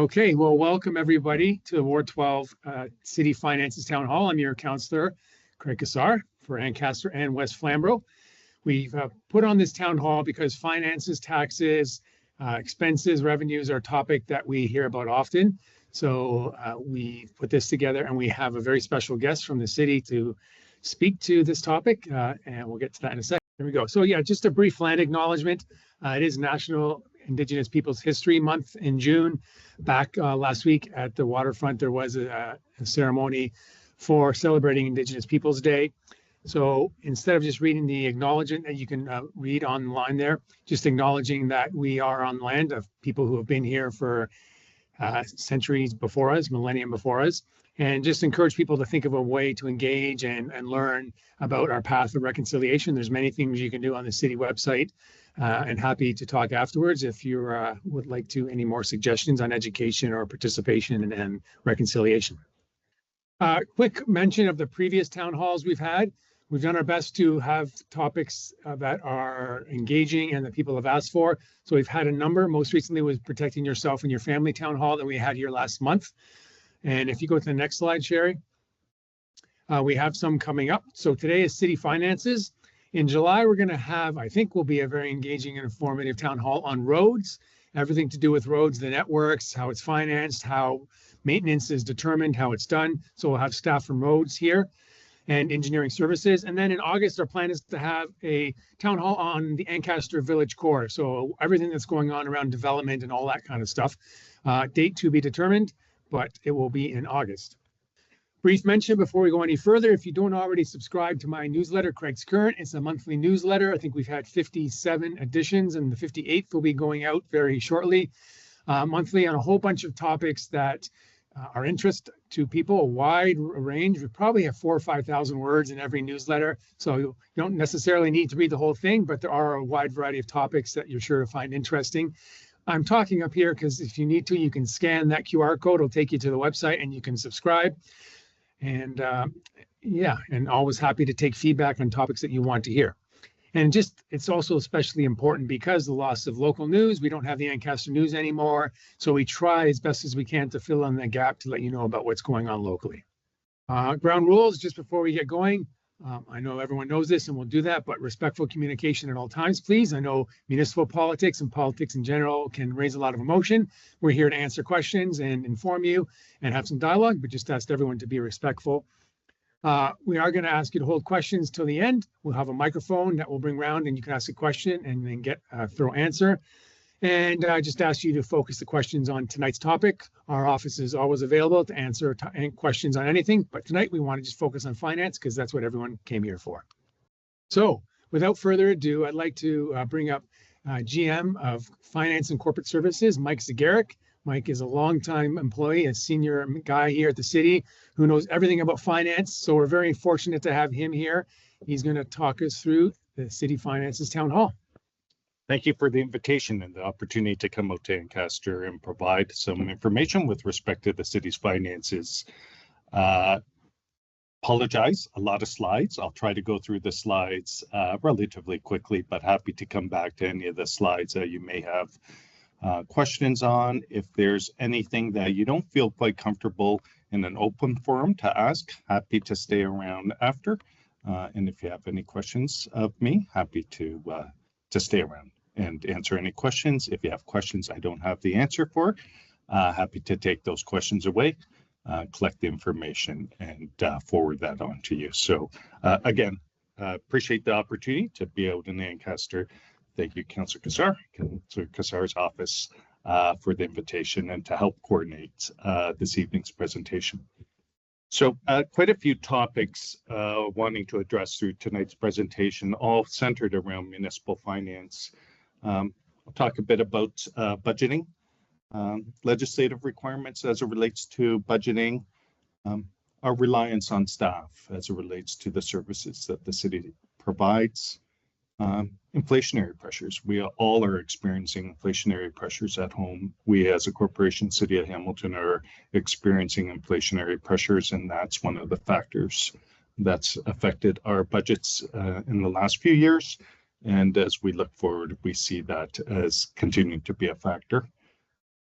Okay, well, welcome everybody to the Ward 12 City Finances Town Hall. I'm your councillor, Craig Cassar, for Ancaster and West Flamborough. We've put on this town hall because finances, taxes, expenses, revenues are a topic that we hear about often. So we put this together and we have a very special guest from the city to speak to this topic, and we'll get to that in a second. There we go. So yeah, just a brief land acknowledgement. It is National Indigenous Peoples History Month in June. Back last week at the waterfront, there was a ceremony for celebrating Indigenous Peoples Day. So instead of just reading the acknowledgement that you can read online there, just acknowledging that we are on land of people who have been here for centuries before us, millennium before us, and just encourage people to think of a way to engage and learn about our path of reconciliation. There's many things you can do on the city website, and happy to talk afterwards if you would like to any more suggestions on education or participation and reconciliation. Quick mention of the previous town halls we've had. We've done our best to have topics that are engaging and that people have asked for. So we've had a number. Most recently was protecting yourself and your family town hall that we had here last month. And if you go to the next slide, Sherry, we have some coming up. So today is city finances. In July, we're going to have, I think will be a very engaging and informative town hall on roads, everything to do with roads, the networks, how it's financed, how maintenance is determined, how it's done. So we'll have staff from roads here and engineering services. And then in August, our plan is to have a town hall on the Ancaster Village Core. So everything that's going on around development and all that kind of stuff. Date to be determined, but it will be in August. Brief mention before we go any further, if you don't already subscribe to my newsletter, Craig's Current, it's a monthly newsletter. I think we've had 57 editions and the 58th will be going out very shortly. Monthly on a whole bunch of topics that are interest to people, a wide range. We probably have 4,000 or 5,000 words in every newsletter. So you don't necessarily need to read the whole thing, but there are a wide variety of topics that you're sure to find interesting. I'm talking up here because if you need to, you can scan that QR code. It'll take you to the website and you can subscribe. And yeah, and always happy to take feedback on topics that you want to hear. And just, it's also especially important because the loss of local news, we don't have the Ancaster News anymore. So we try as best as we can to fill in the gap to let you know about what's going on locally. Ground rules, just before we get going. I know everyone knows this and we'll do that, but respectful communication at all times, please. I know municipal politics and politics in general can raise a lot of emotion. We're here to answer questions and inform you and have some dialogue, but just ask everyone to be respectful. We are going to ask you to hold questions till the end. We'll have a microphone that we'll bring around and you can ask a question and then get a thorough answer. And I just ask you to focus the questions on tonight's topic. Our office is always available to answer questions on anything, but tonight we want to just focus on finance because that's what everyone came here for. So without further ado, I'd like to bring up GM of Finance and Corporate Services, Mike Zegarac. Mike is a longtime employee, a senior guy here at the city who knows everything about finance. So we're very fortunate to have him here. He's going to talk us through the City Finances Town Hall. Thank you for the invitation and the opportunity to come out to Ancaster and provide some information with respect to the city's finances. Apologize, a lot of slides. I'll try to go through the slides relatively quickly, but happy to come back to any of the slides that you may have questions on. If there's anything that you don't feel quite comfortable in an open forum to ask, happy to stay around after. And if you have any questions of me, happy to stay around and answer any questions. If you have questions I don't have the answer for, happy to take those questions away, collect the information and forward that on to you. So again, appreciate the opportunity to be out in Ancaster. Thank you, Councillor Cassar, Councillor Cassar's office for the invitation and to help coordinate this evening's presentation. So quite a few topics wanting to address through tonight's presentation, all centered around municipal finance. I'll talk a bit about budgeting, legislative requirements as it relates to budgeting, our reliance on staff as it relates to the services that the city provides, inflationary pressures. We all are experiencing inflationary pressures at home. We as a corporation, City of Hamilton, are experiencing inflationary pressures, and that's one of the factors that's affected our budgets in the last few years. And as we look forward, we see that as continuing to be a factor.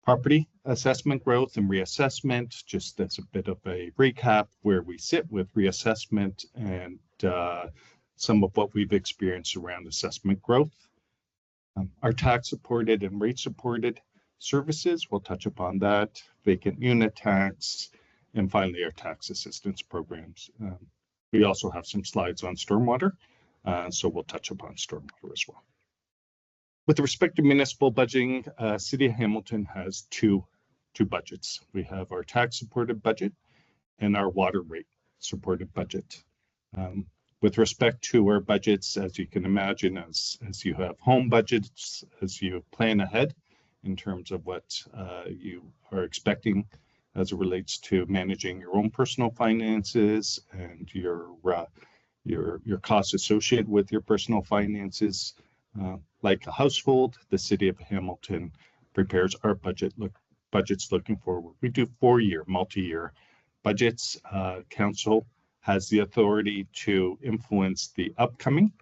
Property Assessment growth and reassessment, just as a bit of a recap where we sit with reassessment and some of what we've experienced around assessment growth. Our tax supported and rate supported services, we'll touch upon that, vacant unit tax, and finally our tax assistance programs. We also have some slides on stormwater, so we'll touch upon stormwater as well. With respect to municipal budgeting, City of Hamilton has two budgets. We have our tax supported budget and our water rate supported budget. With respect to our budgets, as you can imagine, as you have home budgets, as you plan ahead in terms of what you are expecting as it relates to managing your own personal finances and your costs associated with your personal finances. Like a household, the City of Hamilton prepares our budgets looking forward. We do 4-year, multi-year budgets. Council has the authority to influence the upcoming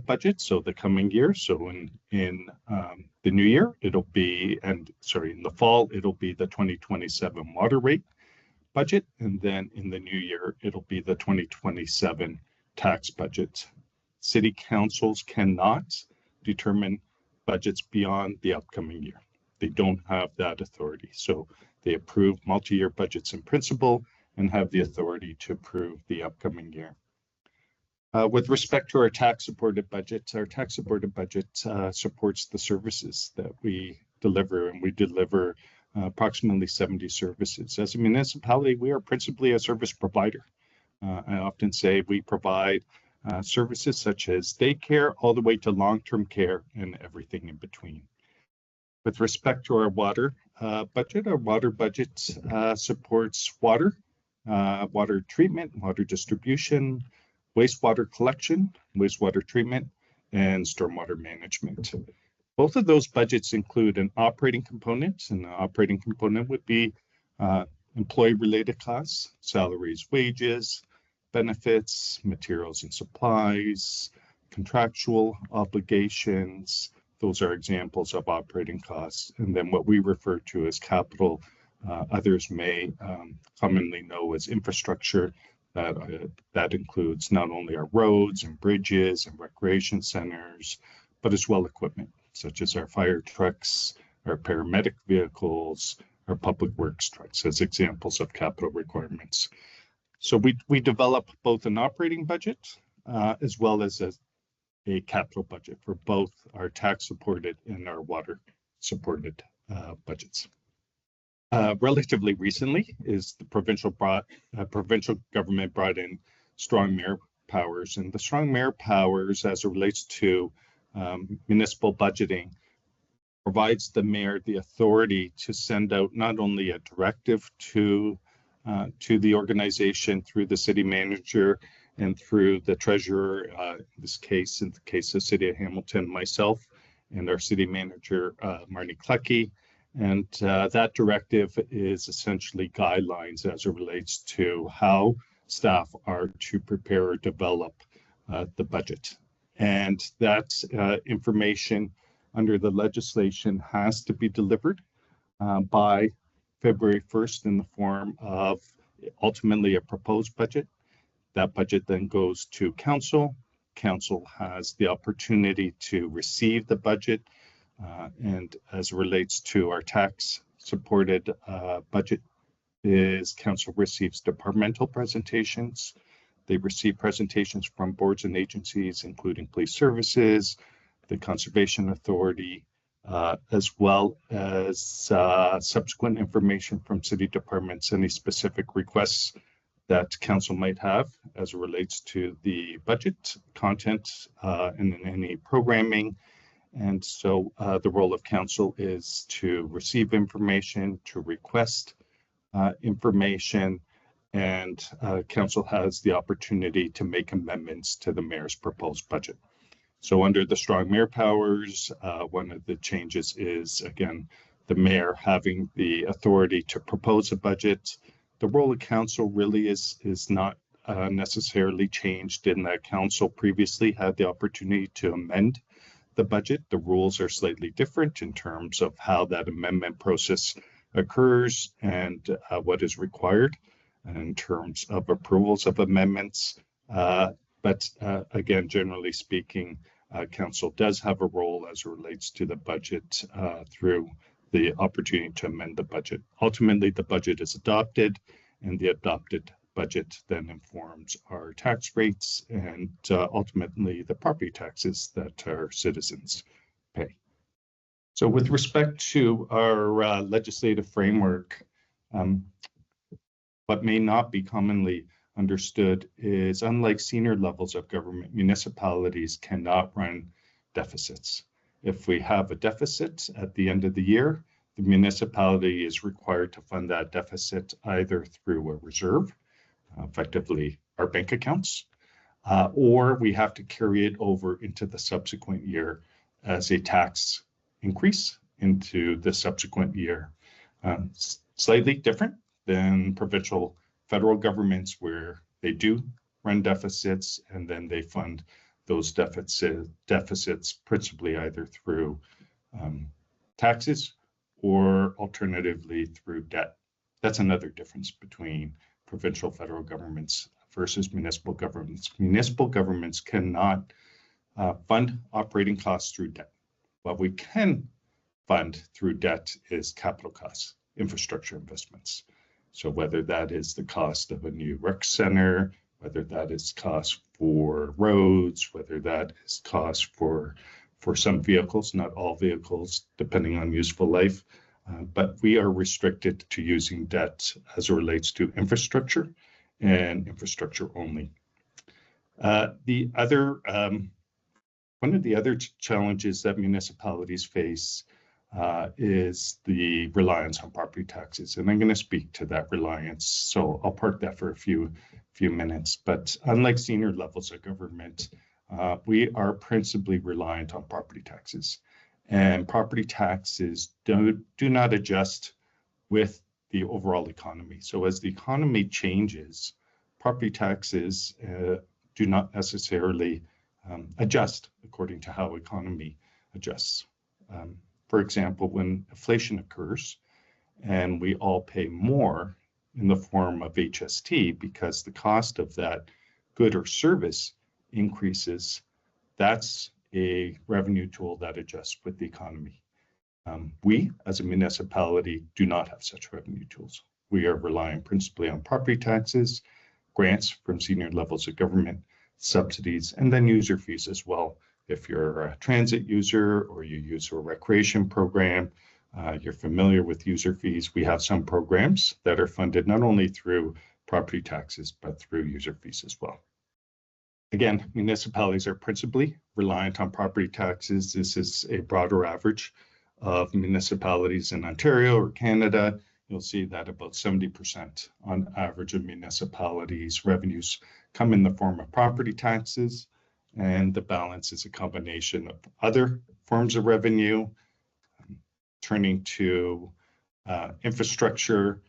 budget, so the coming year. So in the new year, it'll be, in the fall, it'll be the 2027 water rate budget, and then in the new year, it'll be the 2027 tax budget. City councils cannot determine budgets beyond the upcoming year. They don't have that authority. So they approve multi-year budgets in principle and have the authority to approve the upcoming year. With respect to our tax-supported budget, supports the services that we deliver, and we deliver approximately 70 services. As a municipality, we are principally a service provider. I often say we provide services such as daycare all the way to long-term care and everything in between. With respect to our water budget supports water treatment, water distribution, wastewater collection, wastewater treatment, and stormwater management. Both of those budgets include an operating component, and the operating component would be employee-related costs, salaries, wages, benefits, materials and supplies, contractual obligations. Those are examples of operating costs. And then what we refer to as capital, others may commonly know as infrastructure. That includes not only our roads and bridges and recreation centers, but as well equipment, such as our fire trucks, our paramedic vehicles, our public works trucks as examples of capital requirements. So we develop both an operating budget as well as a capital budget for both our tax supported and our water supported budgets. Relatively recently is the provincial government brought in strong mayor powers, and the strong mayor powers as it relates to municipal budgeting provides the mayor the authority to send out not only a directive to the organization through the city manager and through the treasurer, in the case of City of Hamilton, myself, and our city manager, Marnie Klecki. And that directive is essentially guidelines as it relates to how staff are to prepare or develop the budget. And that information under the legislation has to be delivered by February 1st in the form of ultimately a proposed budget. That budget then goes to council. Council has the opportunity to receive the budget. And as it relates to our tax supported budget, council receives departmental presentations. They receive presentations from boards and agencies, including police services, the Conservation Authority, as well as subsequent information from city departments, any specific requests that council might have as it relates to the budget content and any programming. And so the role of council is to receive information, to request information, and council has the opportunity to make amendments to the mayor's proposed budget. So under the strong mayor powers, one of the changes is, again, the mayor having the authority to propose a budget. The role of council really is not necessarily changed in that council previously had the opportunity to amend the budget. The rules are slightly different in terms of how that amendment process occurs and what is required in terms of approvals of amendments. But again, generally speaking, Council does have a role as it relates to the budget through the opportunity to amend the budget. Ultimately, the budget is adopted, and the adopted budget then informs our tax rates and ultimately the property taxes that our citizens pay. So with respect to our legislative framework, what may not be commonly understood is, unlike senior levels of government, municipalities cannot run deficits. If we have a deficit at the end of the year, the municipality is required to fund that deficit either through a reserve, effectively our bank accounts, or we have to carry it over into the subsequent year as a tax increase into the subsequent year. Slightly different than provincial federal governments, where they do run deficits and then they fund those deficits principally either through taxes or alternatively through debt. That's another difference between provincial federal governments versus municipal governments. Municipal governments cannot fund operating costs through debt. What we can fund through debt is capital costs, infrastructure investments. So whether that is the cost of a new rec center, whether that is cost for roads, whether that is cost for some vehicles, not all vehicles, depending on useful life, but we are restricted to using debt as it relates to infrastructure and infrastructure only. One of the other challenges that municipalities face is the reliance on property taxes. And I'm going to speak to that reliance, so I'll park that for a few minutes. But unlike senior levels of government, we are principally reliant on property taxes. And property taxes do not adjust with the overall economy. So as the economy changes, property taxes do not necessarily adjust according to how economy adjusts. For example, when inflation occurs and we all pay more in the form of HST because the cost of that good or service increases, that's a revenue tool that adjusts with the economy. We, as a municipality, do not have such revenue tools. We are relying principally on property taxes, grants from senior levels of government, subsidies, and then user fees as well. If you're a transit user or you use a recreation program, you're familiar with user fees. We have some programs that are funded not only through property taxes, but through user fees as well. Again, municipalities are principally reliant on property taxes. This is a broader average of municipalities in Ontario or Canada. You'll see that about 70% on average of municipalities' revenues come in the form of property taxes, and the balance is a combination of other forms of revenue. Turning to infrastructure,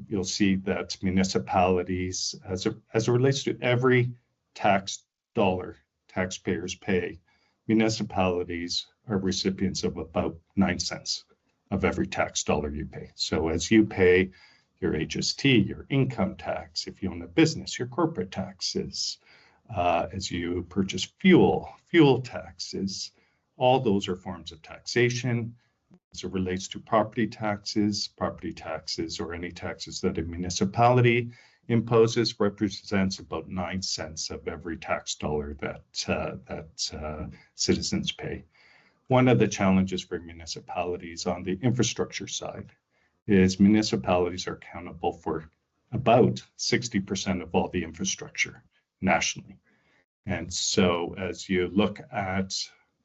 you'll see that municipalities, as it relates to every tax dollar taxpayers pay, municipalities are recipients of about 9 cents of every tax dollar you pay. So as you pay your HST, your income tax, if you own a business, your corporate taxes, as you purchase fuel taxes, all those are forms of taxation. As it relates to property taxes or any taxes that a municipality imposes represents about 9 cents of every tax dollar that citizens pay. One of the challenges for municipalities on the infrastructure side is municipalities are accountable for about 60% of all the infrastructure nationally. And so as you look at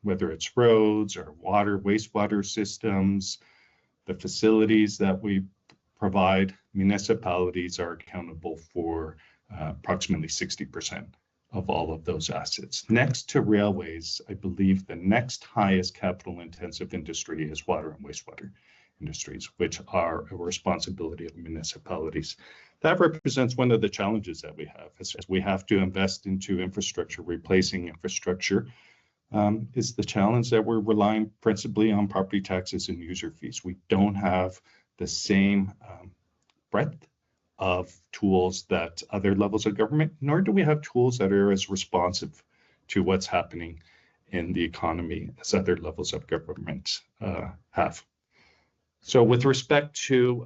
whether it's roads or water, wastewater systems, the facilities that we provide, municipalities are accountable for approximately 60% of all of those assets. Next to railways, I believe the next highest capital intensive industry is water and wastewater industries, which are a responsibility of municipalities. That represents one of the challenges that we have, as we have to invest into infrastructure, replacing infrastructure, is the challenge that we're relying principally on property taxes and user fees. We don't have the same breadth of tools that other levels of government, nor do we have tools that are as responsive to what's happening in the economy as other levels of government have. So with respect to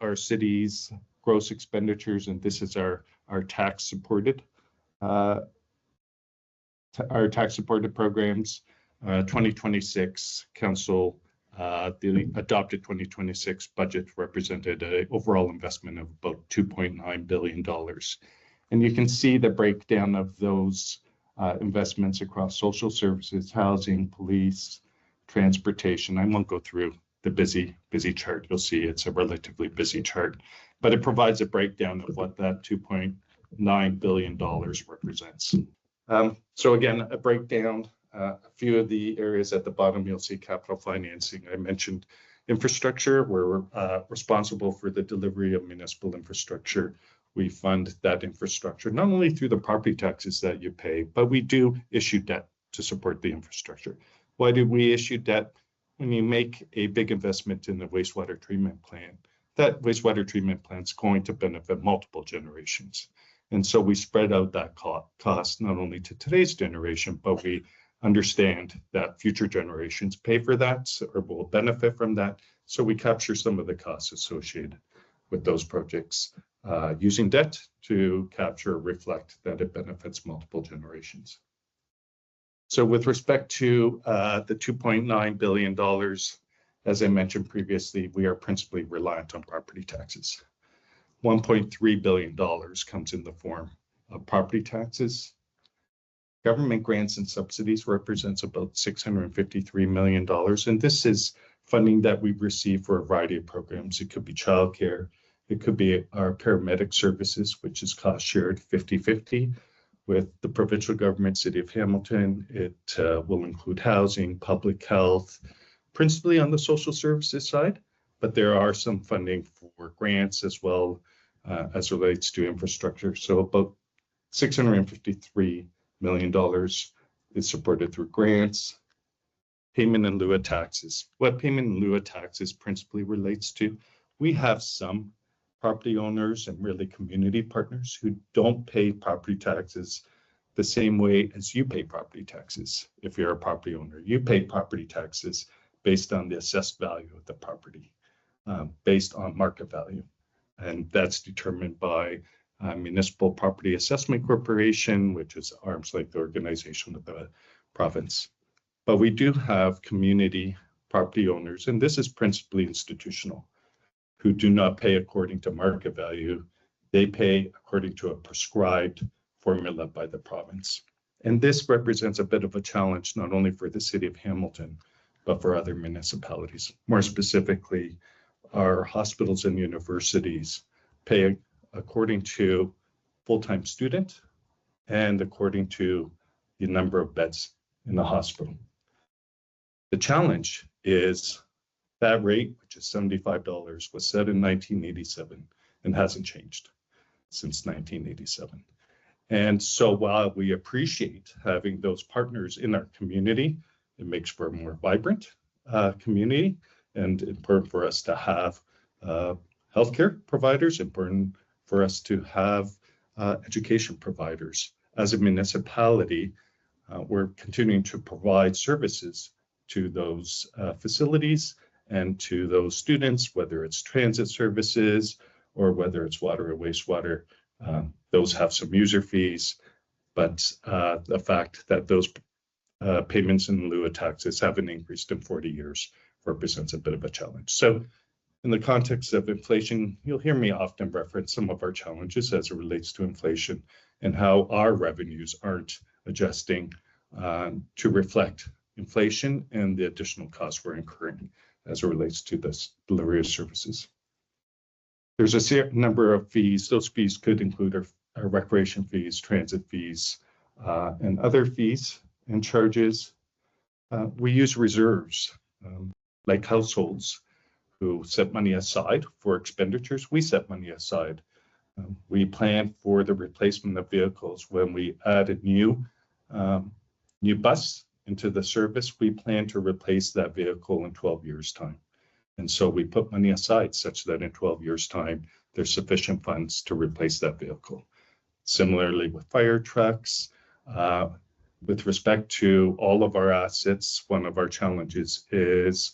our city's gross expenditures, and this is our tax supported programs, 2026 council, the adopted 2026 budget represented an overall investment of about $2.9 billion. And you can see the breakdown of those investments across social services, housing, police, transportation. I won't go through the busy chart. You'll see it's a relatively busy chart, but it provides a breakdown of what that $2.9 billion represents. So again, a breakdown, a few of the areas at the bottom, you'll see capital financing. I mentioned infrastructure. We're responsible for the delivery of municipal infrastructure. We fund that infrastructure, not only through the property taxes that you pay, but we do issue debt to support the infrastructure. Why do we issue debt? When you make a big investment in the wastewater treatment plant, that wastewater treatment plant is going to benefit multiple generations. And so we spread out that cost not only to today's generation, but we understand that future generations pay for that or will benefit from that. So we capture some of the costs associated with those projects using debt to capture, reflect that it benefits multiple generations. So with respect to the $2.9 billion, as I mentioned previously, we are principally reliant on property taxes. $1.3 billion comes in the form of property taxes. Government grants and subsidies represents about $653 million. And this is funding that we've received for a variety of programs. It could be childcare. It could be our paramedic services, which is cost shared 50-50 with the provincial government, City of Hamilton. It will include housing, public health, principally on the social services side, but there are some funding for grants as well as relates to infrastructure. So about $653 million is supported through grants, payment in lieu of taxes. What payment in lieu of taxes principally relates to, we have some property owners and really community partners who don't pay property taxes the same way as you pay property taxes. If you're a property owner, you pay property taxes based on the assessed value of the property, based on market value. And that's determined by Municipal Property Assessment Corporation, which is arm's length organization of the province. But we do have community property owners, and this is principally institutional, who do not pay according to market value. They pay according to a prescribed formula by the province. And this represents a bit of a challenge, not only for the City of Hamilton, but for other municipalities. More specifically, our hospitals and universities pay according to full-time student and according to the number of beds in the hospital. The challenge is that rate, which is $75, was set in 1987 and hasn't changed since 1987. And so while we appreciate having those partners in our community, it makes for a more vibrant community, and important for us to have healthcare providers, important for us to have education providers. As a municipality, we're continuing to provide services to those facilities and to those students, whether it's transit services or whether it's water or wastewater. Those have some user fees, but the fact that those payments in lieu of taxes haven't increased in 40 years represents a bit of a challenge. So in the context of inflation, you'll hear me often reference some of our challenges as it relates to inflation and how our revenues aren't adjusting to reflect inflation and the additional costs we're incurring as it relates to this delivery of services. There's a certain number of fees. Those fees could include our recreation fees, transit fees, and other fees and charges. We use reserves, like households who set money aside for expenditures. We set money aside. We plan for the replacement of vehicles. When we add a new bus into the service, we plan to replace that vehicle in 12 years' time. And so we put money aside such that in 12 years' time, there's sufficient funds to replace that vehicle. Similarly with fire trucks, with respect to all of our assets, one of our challenges is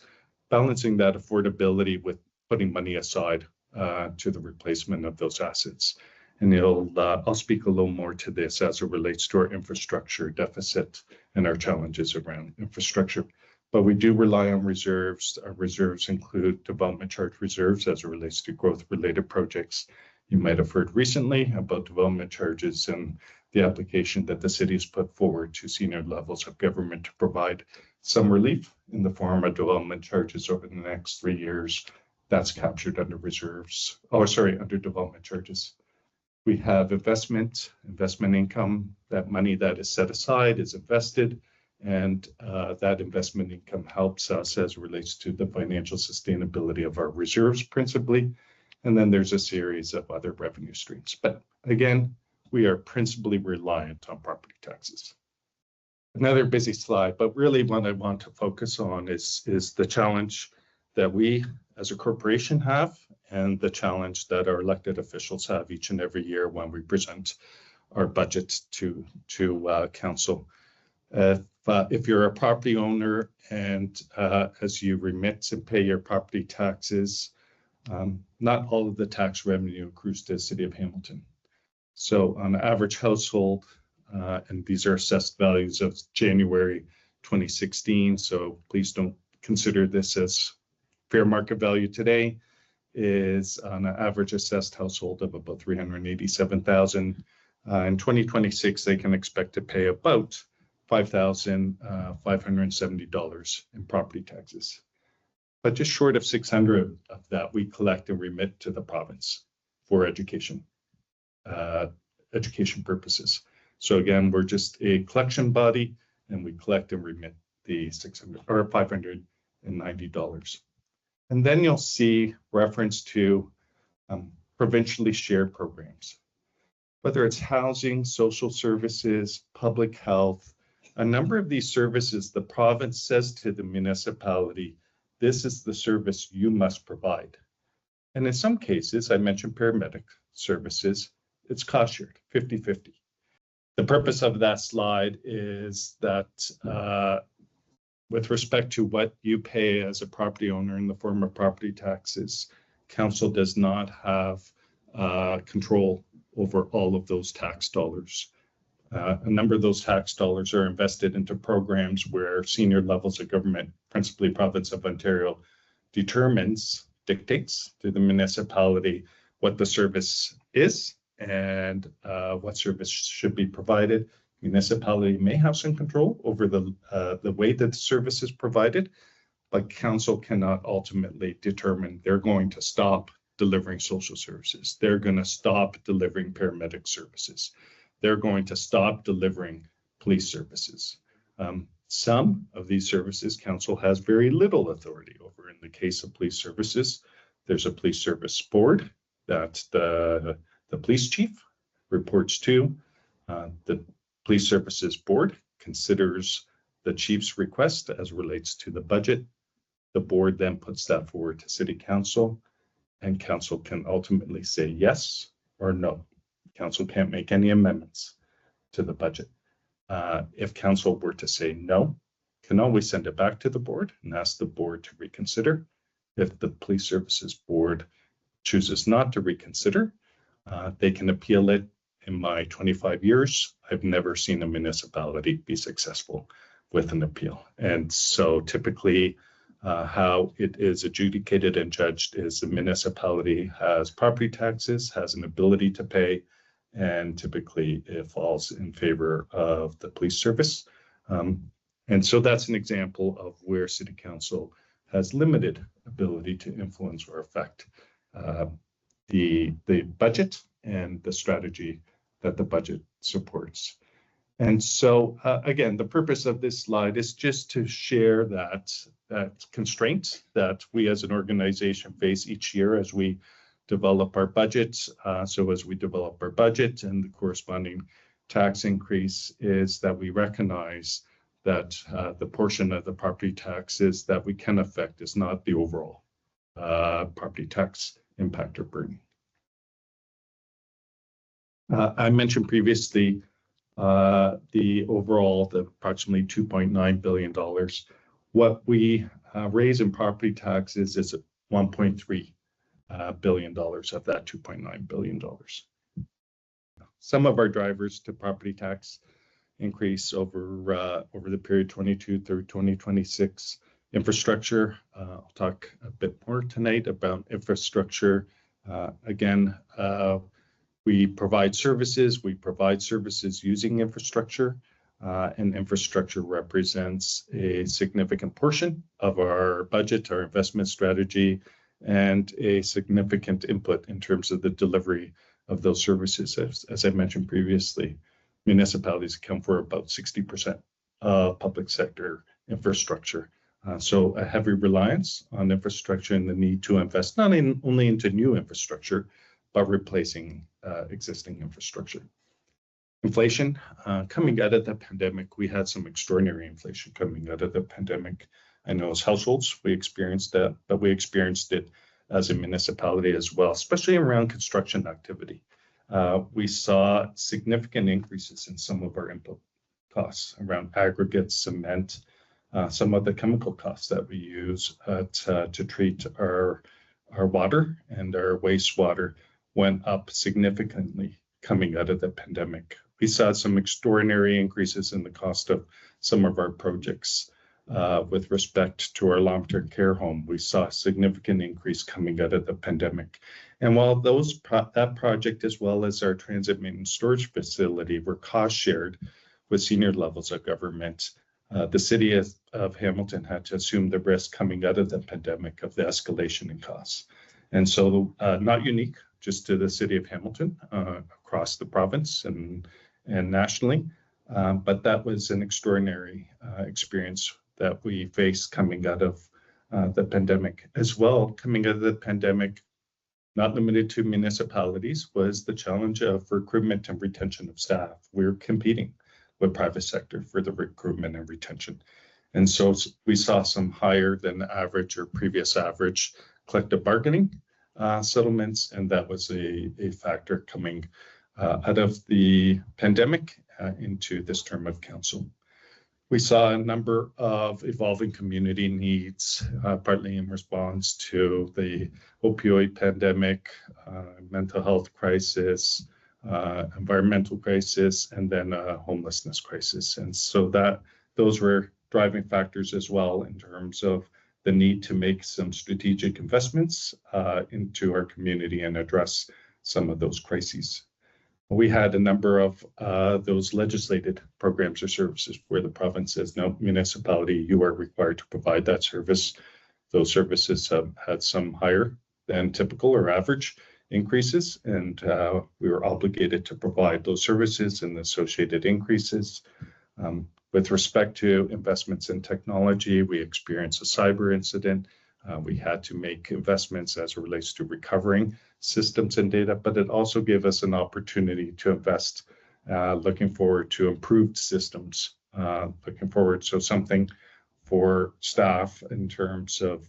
balancing that affordability with putting money aside to the replacement of those assets. And I'll speak a little more to this as it relates to our infrastructure deficit and our challenges around infrastructure. But we do rely on reserves. Our reserves include development charge reserves as it relates to growth-related projects. You might have heard recently about development charges and the application that the city has put forward to senior levels of government to provide some relief in the form of development charges over the next 3 years. That's captured under reserves, under development charges. We have investment income. That money that is set aside is invested, and that investment income helps us as it relates to the financial sustainability of our reserves principally. And then there's a series of other revenue streams. But again, we are principally reliant on property taxes. Another busy slide, but really what I want to focus on is the challenge that we as a corporation have and the challenge that our elected officials have each and every year when we present our budget to council. If you're a property owner and as you remit and pay your property taxes, not all of the tax revenue accrues to the city of Hamilton. So on an average household, and these are assessed values of January 2016, so please don't consider this as fair market value today, is on an average assessed household of about $387,000. In 2026, they can expect to pay about $5,570 in property taxes. But just short of 600 of that, we collect and remit to the province for education purposes. So again, we're just a collection body, and we collect and remit the $590. And then you'll see reference to provincially shared programs, whether it's housing, social services, public health. A number of these services, the province says to the municipality, this is the service you must provide. And in some cases, I mentioned paramedic services, it's cost shared, 50-50. The purpose of that slide is that with respect to what you pay as a property owner in the form of property taxes, council does not have control over all of those tax dollars. A number of those tax dollars are invested into programs where senior levels of government, principally province of Ontario, dictates to the municipality what the service is and what service should be provided. Municipality may have some control over the way that the service is provided, but council cannot ultimately determine they're going to stop delivering social services. They're going to stop delivering paramedic services. They're going to stop delivering police services. Some of these services, council has very little authority over. In the case of police services, there's a police service board that the police chief reports to. The police services board considers the chief's request as relates to the budget. The board then puts that forward to city council, and council can ultimately say yes or no. Council can't make any amendments to the budget. If council were to say no, can always send it back to the board and ask the board to reconsider. If the police services board chooses not to reconsider, they can appeal it. In my 25 years, I've never seen a municipality be successful with an appeal. And so typically how it is adjudicated and judged is the municipality has property taxes, has an ability to pay, and typically it falls in favor of the police service. And so that's an example of where city council has limited ability to influence or affect the budget and the strategy that the budget supports. And so again, the purpose of this slide is just to share that constraint that we as an organization face each year as we develop our budgets. So as we develop our budget and the corresponding tax increase is that we recognize that the portion of the property taxes that we can affect is not the overall. property tax impact or burden. I mentioned previously the approximately $2.9 billion. What we raise in property taxes is $1.3 billion of that $2.9 billion. Some of our drivers to property tax increase over the period 22 through 2026. Infrastructure, I'll talk a bit more tonight about infrastructure. Again, we provide services using infrastructure, and infrastructure represents a significant portion of our budget, our investment strategy, and a significant input in terms of the delivery of those services. As I mentioned previously, municipalities account for about 60% of public sector infrastructure. So a heavy reliance on infrastructure and the need to invest not only into new infrastructure, but replacing existing infrastructure. Inflation, coming out of the pandemic, we had some extraordinary inflation coming out of the pandemic. I know as households, we experienced that, but we experienced it as a municipality as well, especially around construction activity. We saw significant increases in some of our input costs around aggregates, cement, some of the chemical costs that we use to treat our water and our wastewater went up significantly coming out of the pandemic. We saw some extraordinary increases in the cost of some of our projects. With respect to our long-term care home, we saw a significant increase coming out of the pandemic. And while that project, as well as our transit maintenance storage facility, were cost shared with senior levels of government, the city of Hamilton had to assume the risk coming out of the pandemic of the escalation in costs. And so not unique just to the city of Hamilton, across the province and nationally, but that was an extraordinary experience that we faced coming out of the pandemic. As well, coming out of the pandemic, not limited to municipalities, was the challenge of recruitment and retention of staff. We're competing with private sector for the recruitment and retention. And so we saw some higher than average or previous average collective bargaining settlements, and that was a factor coming out of the pandemic into this term of council. We saw a number of evolving community needs, partly in response to the opioid pandemic, mental health crisis, environmental crisis, and then a homelessness crisis. And so those were driving factors as well in terms of the need to make some strategic investments into our community and address some of those crises. We had a number of those legislated programs or services where the province says, no, municipality, you are required to provide that service. Those services have had some higher than typical or average increases, and we were obligated to provide those services and the associated increases. With respect to investments in technology, we experienced a cyber incident. We had to make investments as it relates to recovering systems and data, but it also gave us an opportunity to invest, looking forward to improved systems, looking forward. So something for staff in terms of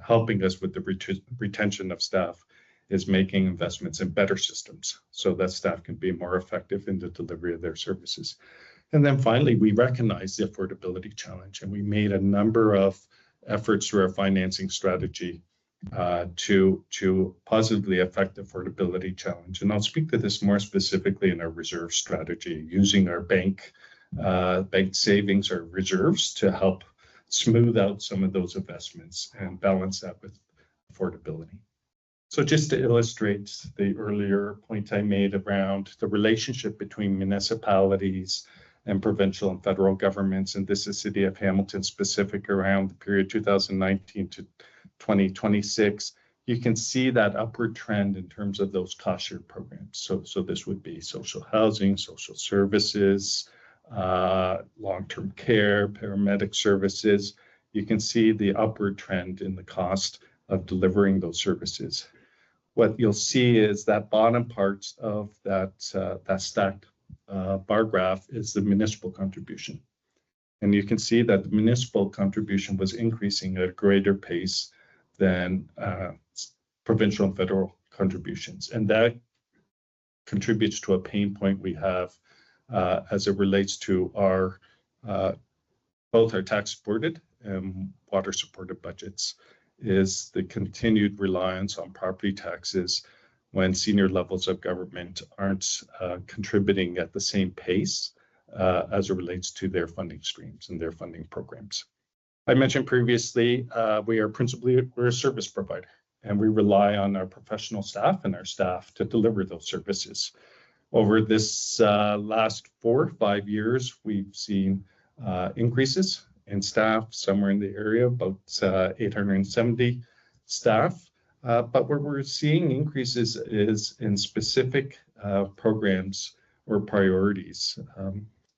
helping us with the retention of staff is making investments in better systems so that staff can be more effective in the delivery of their services. And then finally, we recognize the affordability challenge, and we made a number of efforts through our financing strategy to positively affect the affordability challenge. And I'll speak to this more specifically in our reserve strategy, using our bank savings or reserves to help smooth out some of those investments and balance that with affordability. So just to illustrate the earlier point I made around the relationship between municipalities and provincial and federal governments, and this is City of Hamilton specific around the period 2019 to 2026, you can see that upward trend in terms of those cost share programs. So this would be social housing, social services, long-term care, paramedic services. You can see the upward trend in the cost of delivering those services. What you'll see is that bottom part of that stacked bar graph is the municipal contribution. And you can see that the municipal contribution was increasing at a greater pace than provincial and federal contributions. And that contributes to a pain point we have as it relates to our both our tax supported and water supported budgets, is the continued reliance on property taxes when senior levels of government aren't contributing at the same pace as it relates to their funding streams and their funding programs. I mentioned previously, we're a service provider, and we rely on our professional staff and our staff to deliver those services. Over this last 4 or 5 years, we've seen increases in staff, somewhere in the area, about 870 staff. But where we're seeing increases is in specific programs or priorities.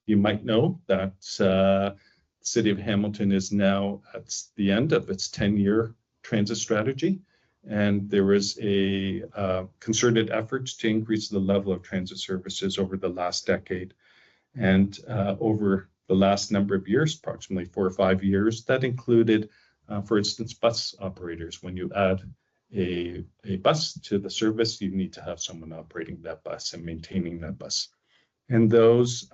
You might know that the City of Hamilton is now at the end of its 10-year transit strategy, and there was a concerted effort to increase the level of transit services over the last decade. And over the last number of years, approximately 4 or 5 years, that included, for instance, bus operators. When you add a bus to the service, you need to have someone operating that bus and maintaining that bus. And those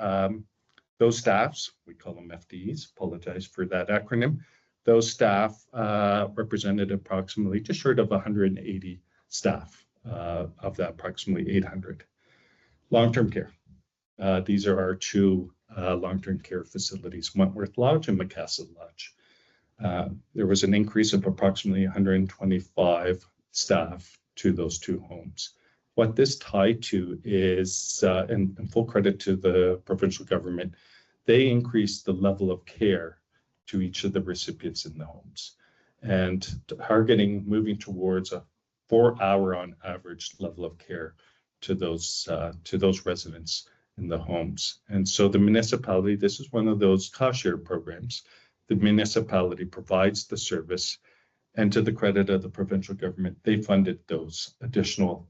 staffs, we call them FTEs, apologize for that acronym, those staff represented approximately just short of 180 staff of that approximately 800. Long-term care. These are our 2 long-term care facilities, Wentworth Lodge and McCassett Lodge. There was an increase of approximately 125 staff to those 2 homes. What this tied to is, and full credit to the provincial government, they increased the level of care to each of the recipients in the homes, and targeting moving towards a 4-hour on average level of care to those residents in the homes. And so the municipality, this is one of those cost share programs, the municipality provides the service, and to the credit of the provincial government, they funded those additional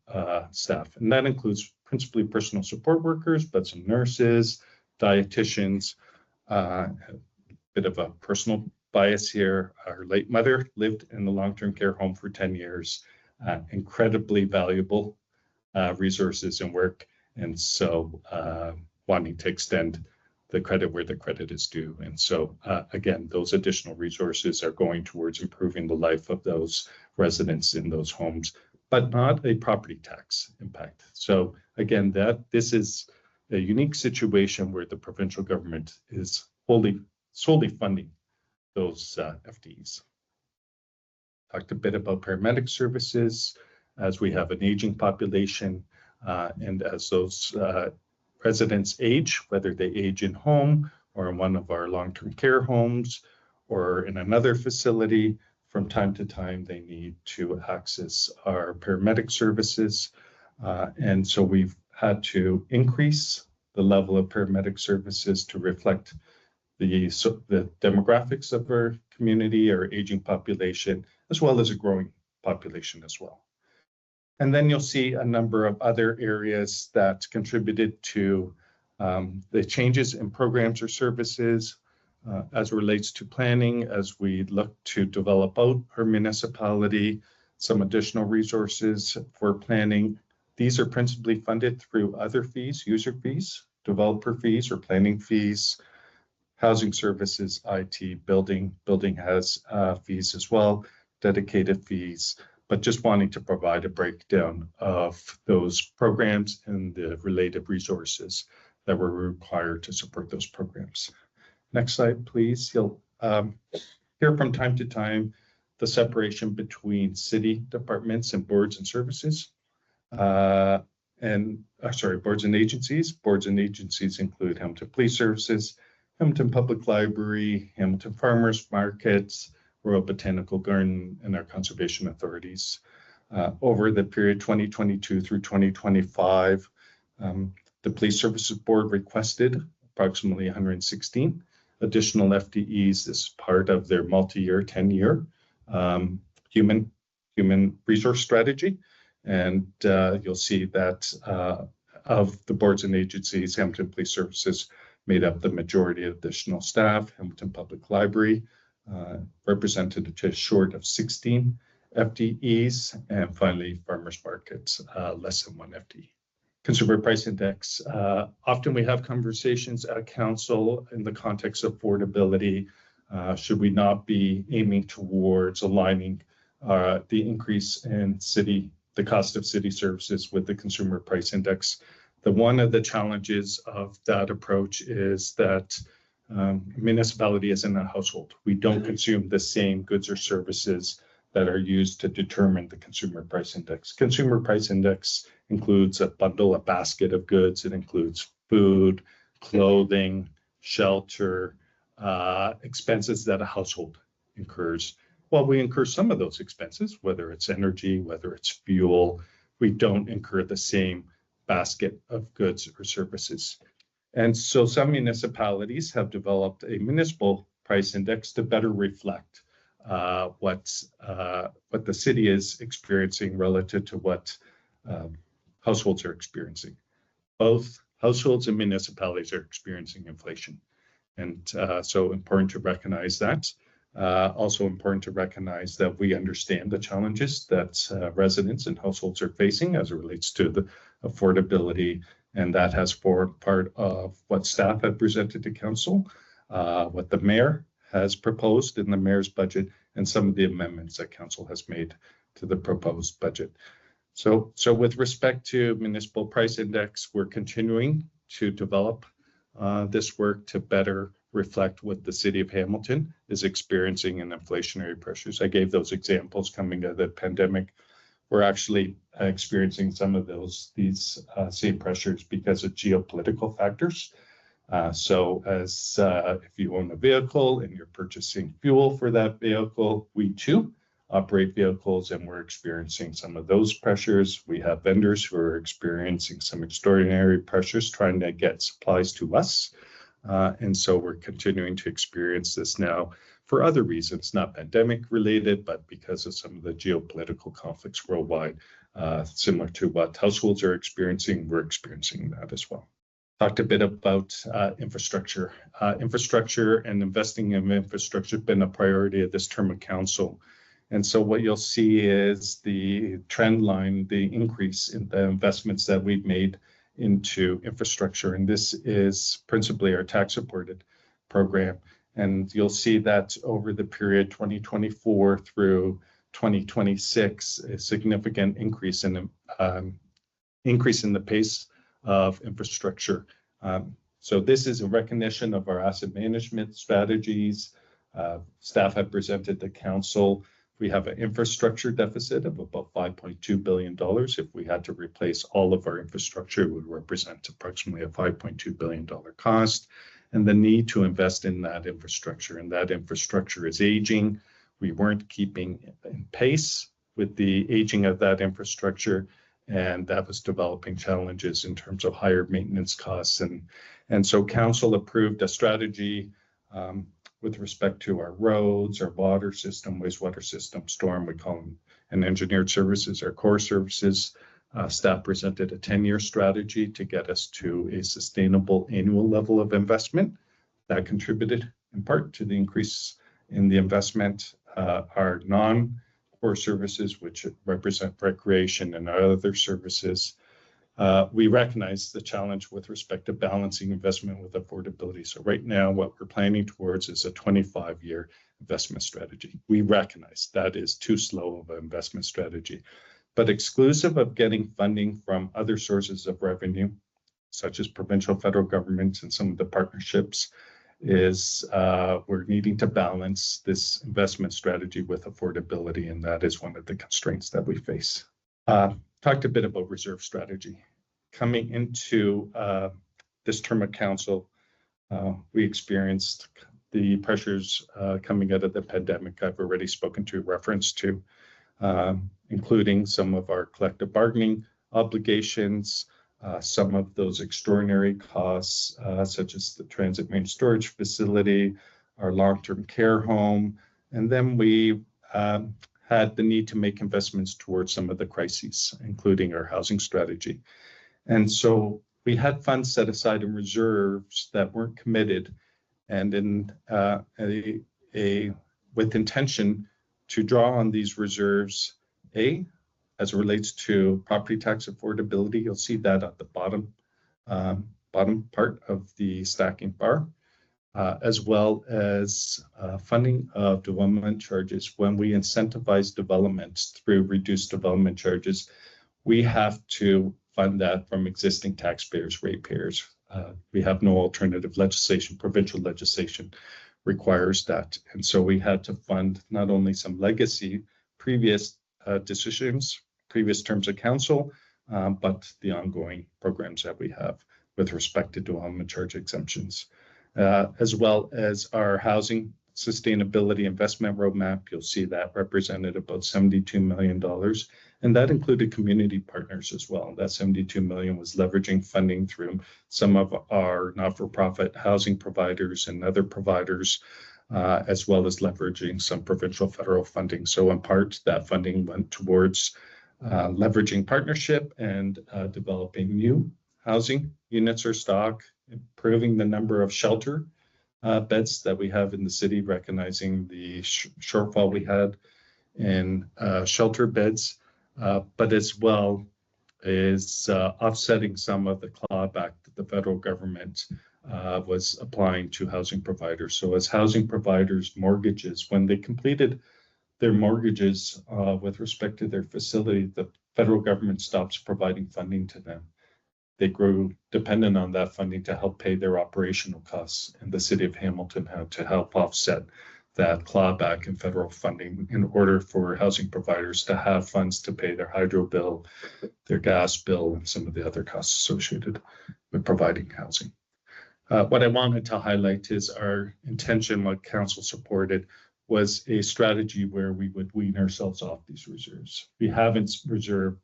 staff. And that includes principally personal support workers, but some nurses, dietitians. A bit of a personal bias here. Our late mother lived in the long-term care home for 10 years, incredibly valuable resources and work. And so wanting to extend the credit where the credit is due. And so again, those additional resources are going towards improving the life of those residents in those homes, but not a property tax impact. So again, this is a unique situation where the provincial government is solely funding those FTEs. Talked a bit about paramedic services as we have an aging population, and as those residents age, whether they age in home or in one of our long-term care homes or in another facility, from time to time they need to access our paramedic services. And so we've had to increase the level of paramedic services to reflect the demographics of our community, our aging population, as well as a growing population as well. And then you'll see a number of other areas that contributed to the changes in programs or services as it relates to planning, as we look to develop out our municipality, some additional resources for planning. These are principally funded through other fees, user fees, developer fees or planning fees, housing services, IT, building has fees as well, dedicated fees, but just wanting to provide a breakdown of those programs and the related resources that were required to support those programs. Next slide, please. You'll hear from time to time the separation between city departments and boards and services. Boards and agencies. Boards and agencies include Hamilton Police Services, Hamilton Public Library, Hamilton Farmers Markets, Royal Botanical Garden, and our conservation authorities. Over the period 2022 through 2025, the Police Services Board requested approximately 116 additional FTEs. This is part of their multi-year, 10-year human resource strategy. And you'll see that of the boards and agencies, Hamilton Police Services made up the majority of additional staff. Hamilton Public Library represented just short of 16 FTEs, and finally, farmers markets, less than 1 FTE. Consumer Price Index. Often we have conversations at council in the context of affordability. Should we not be aiming towards aligning the increase in the cost of city services with the Consumer Price Index? One of the challenges of that approach is that municipality isn't a household. We don't consume the same goods or services that are used to determine the Consumer Price Index. Consumer Price Index includes a bundle, a basket of goods. It includes food, clothing, shelter, expenses that a household incurs. While we incur some of those expenses, whether it's energy, whether it's fuel, we don't incur the same basket of goods or services. And so some municipalities have developed a municipal price index to better reflect what the city is experiencing relative to what households are experiencing. Both households and municipalities are experiencing inflation. And so important to recognize that. Also important to recognize that we understand the challenges that residents and households are facing as it relates to the affordability, and that has formed part of what staff have presented to council, what the mayor has proposed in the mayor's budget, and some of the amendments that council has made to the proposed budget. So with respect to municipal price index, we're continuing to develop this work to better reflect what the city of Hamilton is experiencing in inflationary pressures. I gave those examples coming out of the pandemic. We're actually experiencing some of these same pressures because of geopolitical factors. So as if you own a vehicle and you're purchasing fuel for that vehicle, we too operate vehicles and we're experiencing some of those pressures. We have vendors who are experiencing some extraordinary pressures trying to get supplies to us. And so we're continuing to experience this now for other reasons, not pandemic related, but because of some of the geopolitical conflicts worldwide, similar to what households are experiencing, we're experiencing that as well. Talked a bit about infrastructure. Infrastructure and investing in infrastructure has been a priority of this term of council. And so what you'll see is the trend line, the increase in the investments that we've made into infrastructure. And this is principally our tax-supported program. And you'll see that over the period 2024 through 2026, a significant increase in the pace of infrastructure. So this is a recognition of our asset management strategies. Staff have presented to council. We have an infrastructure deficit of about $5.2 billion. If we had to replace all of our infrastructure, it would represent approximately a $5.2 billion cost, and the need to invest in that infrastructure. And that infrastructure is aging. We weren't keeping in pace with the aging of that infrastructure, and that was developing challenges in terms of higher maintenance costs. And so council approved a strategy with respect to our roads, our water system, wastewater system, storm, we call them, and engineered services, our core services. Staff presented a 10-year strategy to get us to a sustainable annual level of investment. That contributed in part to the increase in the investment. Our non-core services, which represent recreation and our other services, we recognize the challenge with respect to balancing investment with affordability. So right now, what we're planning towards is a 25-year investment strategy. We recognize that is too slow of an investment strategy, but exclusive of getting funding from other sources of revenue, such as provincial, federal governments, and some of the partnerships, is we're needing to balance this investment strategy with affordability, and that is one of the constraints that we face. Talked a bit about reserve strategy. Coming into this term of council, we experienced the pressures coming out of the pandemic I've already spoken to, reference to, including some of our collective bargaining obligations, some of those extraordinary costs, such as the transit main storage facility, our long-term care home, and then we had the need to make investments towards some of the crises, including our housing strategy. And so we had funds set aside in reserves that weren't committed, and with intention, to draw on these reserves, as it relates to property tax affordability, you'll see that at the bottom part of the stacking bar, as well as funding of development charges. When we incentivize development through reduced development charges, we have to fund that from existing taxpayers, ratepayers. We have no alternative legislation. Provincial legislation requires that. And so we had to fund not only some legacy previous decisions, previous terms of council, but the ongoing programs that we have with respect to development charge exemptions, as well as our housing sustainability investment roadmap. You'll see that represented about $72 million. And that included community partners as well. That 72 million was leveraging funding through some of our not-for-profit housing providers and other providers, as well as leveraging some provincial federal funding. So in part, that funding went towards leveraging partnership and developing new housing units or stock, improving the number of shelter beds that we have in the city, recognizing the shortfall we had in shelter beds, but as well as offsetting some of the clawback that the federal government was applying to housing providers. So as housing providers' mortgages, when they completed their mortgages with respect to their facility, the federal government stops providing funding to them. They grew dependent on that funding to help pay their operational costs, and the city of Hamilton had to help offset that clawback in federal funding in order for housing providers to have funds to pay their hydro bill, their gas bill, and some of the other costs associated with providing housing. What I wanted to highlight is our intention, what council supported, was a strategy where we would wean ourselves off these reserves. We haven't reserved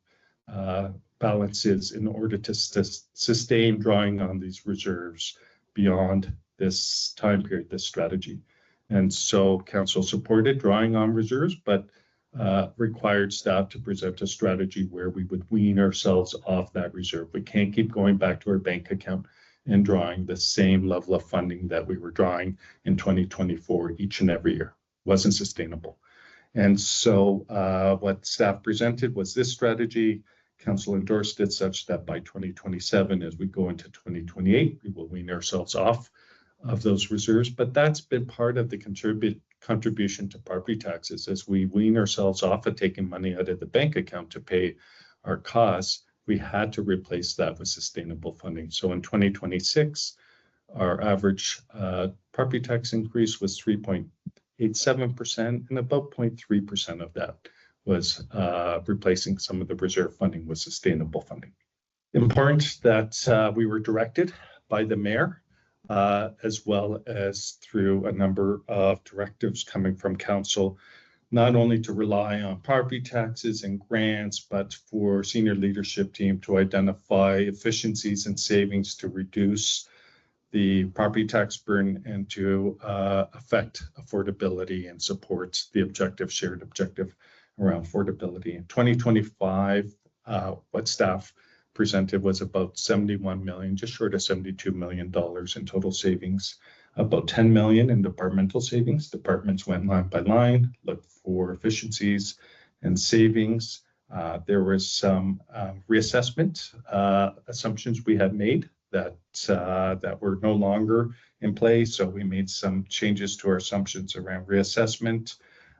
balances in order to sustain drawing on these reserves beyond this time period, this strategy. And so council supported drawing on reserves, but required staff to present a strategy where we would wean ourselves off that reserve. We can't keep going back to our bank account and drawing the same level of funding that we were drawing in 2024 each and every year. It wasn't sustainable. And so what staff presented was this strategy. Council endorsed it such that by 2027, as we go into 2028, we will wean ourselves off of those reserves. But that's been part of the contribution to property taxes. As we wean ourselves off of taking money out of the bank account to pay our costs, we had to replace that with sustainable funding. So in 2026, our average property tax increase was 3.87%, and about 0.3% of that was replacing some of the reserve funding with sustainable funding. Important that we were directed by the mayor, as well as through a number of directives coming from council, not only to rely on property taxes and grants, but for senior leadership team to identify efficiencies and savings to reduce the property tax burden and to affect affordability and support the shared objective around affordability. In 2025, what staff presented was about 71 million, just short of $72 million in total savings, about 10 million in departmental savings. Departments went line by line, looked for efficiencies and savings. There was some reassessment assumptions we had made that were no longer in place. So we made some changes to our assumptions around reassessment,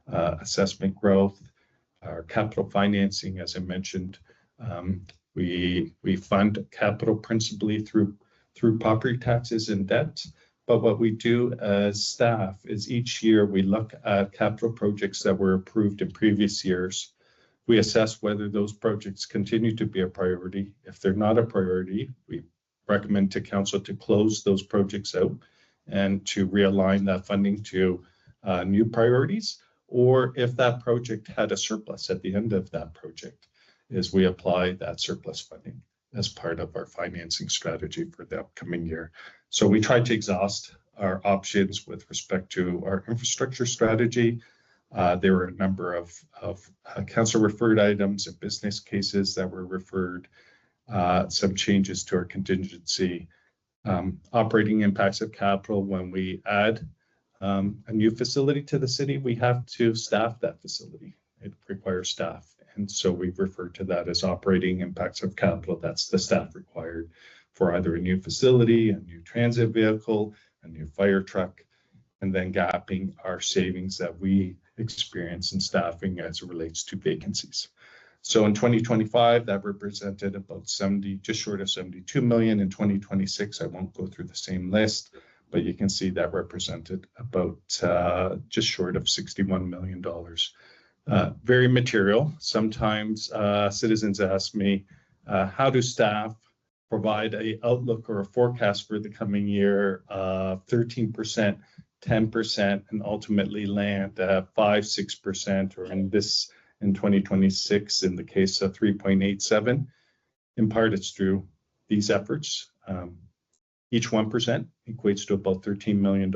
assessment growth, our capital financing. As I mentioned, we fund capital principally through property taxes and debt. But what we do as staff is each year we look at capital projects that were approved in previous years. We assess whether those projects continue to be a priority. If they're not a priority, we recommend to council to close those projects out and to realign that funding to new priorities. Or if that project had a surplus at the end of that project, is we apply that surplus funding as part of our financing strategy for the upcoming year. So we tried to exhaust our options with respect to our infrastructure strategy. There were a number of council referred items and business cases that were referred, some changes to our contingency, operating impacts of capital when we add a new facility to the city, we have to staff that facility. It requires staff. And so we've referred to that as operating impacts of capital. That's the staff required for either a new facility, a new transit vehicle, a new fire truck, and then gapping our savings that we experience in staffing as it relates to vacancies. So in 2025, that represented about 70, just short of 72 million. In 2026, I won't go through the same list, but you can see that represented about just short of $61 million. Very material. Sometimes citizens ask me, how do staff provide an outlook or a forecast for the coming year of 13%, 10%, and ultimately land at 5-6%, or in 2026, in the case of 3.87. In part, it's through these efforts. Each 1% equates to about $13 million.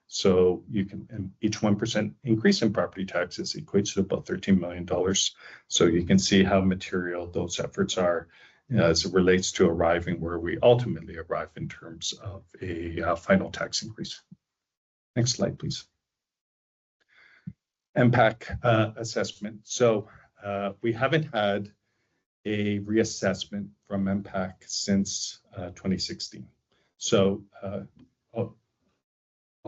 So you can, each 1% increase in property taxes equates to about $13 million. So you can see how material those efforts are as it relates to arriving where we ultimately arrive in terms of a final tax increase. Next slide, please. MPAC assessment. So we haven't had a reassessment from MPAC since 2016. So I'll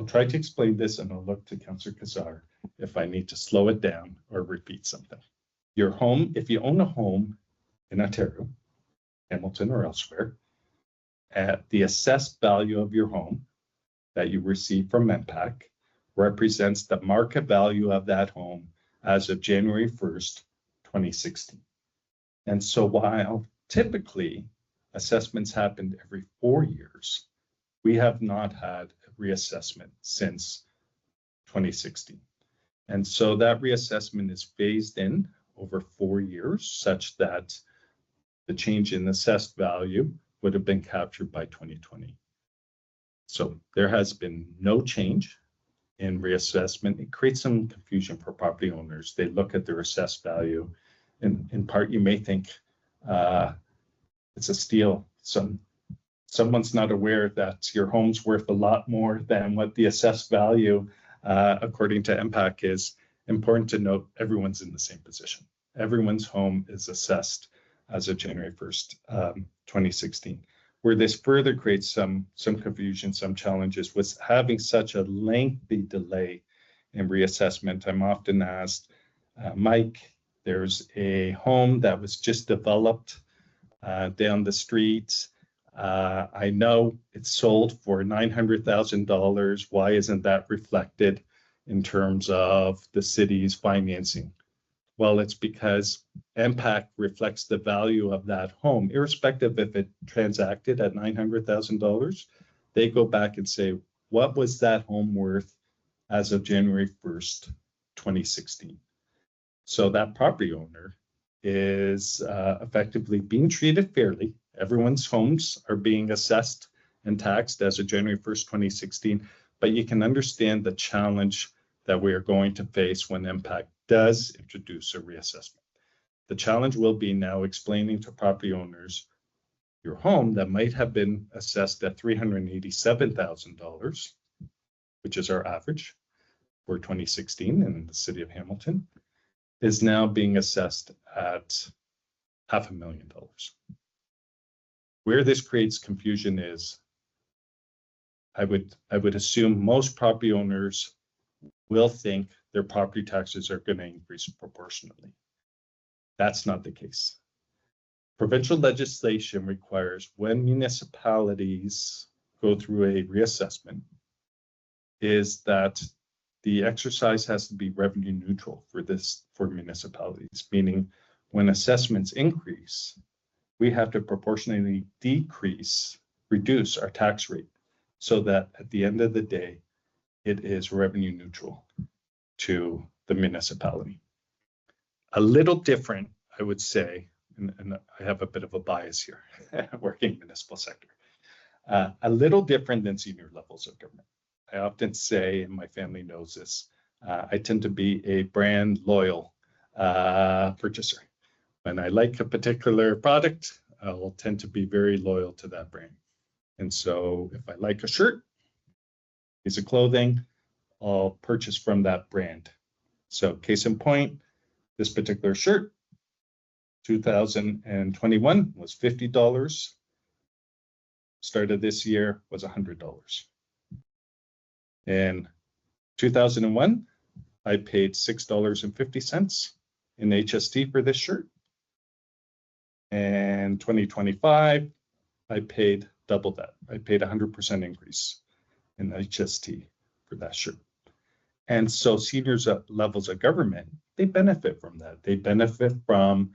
try to explain this, and I'll look to Councillor Cassar if I need to slow it down or repeat something. Your home, if you own a home in Ontario, Hamilton or elsewhere, the assessed value of your home that you receive from MPAC represents the market value of that home as of January 1st, 2016. And so while typically assessments happened every 4 years, we have not had a reassessment since 2016. And so that reassessment is phased in over 4 years, such that the change in assessed value would have been captured by 2020. So there has been no change in reassessment. It creates some confusion for property owners. They look at their assessed value, and in part you may think it's a steal. Someone's not aware that your home's worth a lot more than what the assessed value according to MPAC is. Important to note, everyone's in the same position. Everyone's home is assessed as of January 1st, 2016. Where this further creates some confusion, some challenges, was having such a lengthy delay in reassessment. I'm often asked, Mike, there's a home that was just developed down the street. I know it's sold for $900,000. Why isn't that reflected in terms of the city's financing? Well, it's because MPAC reflects the value of that home, irrespective if it transacted at $900,000. They go back and say, what was that home worth as of January 1st, 2016? So that property owner is effectively being treated fairly. Everyone's homes are being assessed and taxed as of January 1st, 2016. But you can understand the challenge that we are going to face when MPAC does introduce a reassessment. The challenge will be now explaining to property owners your home that might have been assessed at $387,000, which is our average for 2016 in the city of Hamilton, is now being assessed at $500,000. Where this creates confusion is, I would assume most property owners will think their property taxes are going to increase proportionately. That's not the case. Provincial legislation requires when municipalities go through a reassessment is that the exercise has to be revenue neutral for municipalities, meaning when assessments increase, we have to proportionally reduce our tax rate so that at the end of the day, it is revenue neutral to the municipality. A little different, I would say, and I have a bit of a bias here, working municipal sector, a little different than senior levels of government. I often say, and my family knows this, I tend to be a brand loyal purchaser. When I like a particular product, I will tend to be very loyal to that brand. And so if I like a shirt, piece of clothing, I'll purchase from that brand. So case in point, this particular shirt, 2021 was $50. Start of this year was $100. In 2001, I paid $6.50 in HST for this shirt. And 2025, I paid double that. I paid 100% increase in HST for that shirt. And so seniors at levels of government, they benefit from that. They benefit from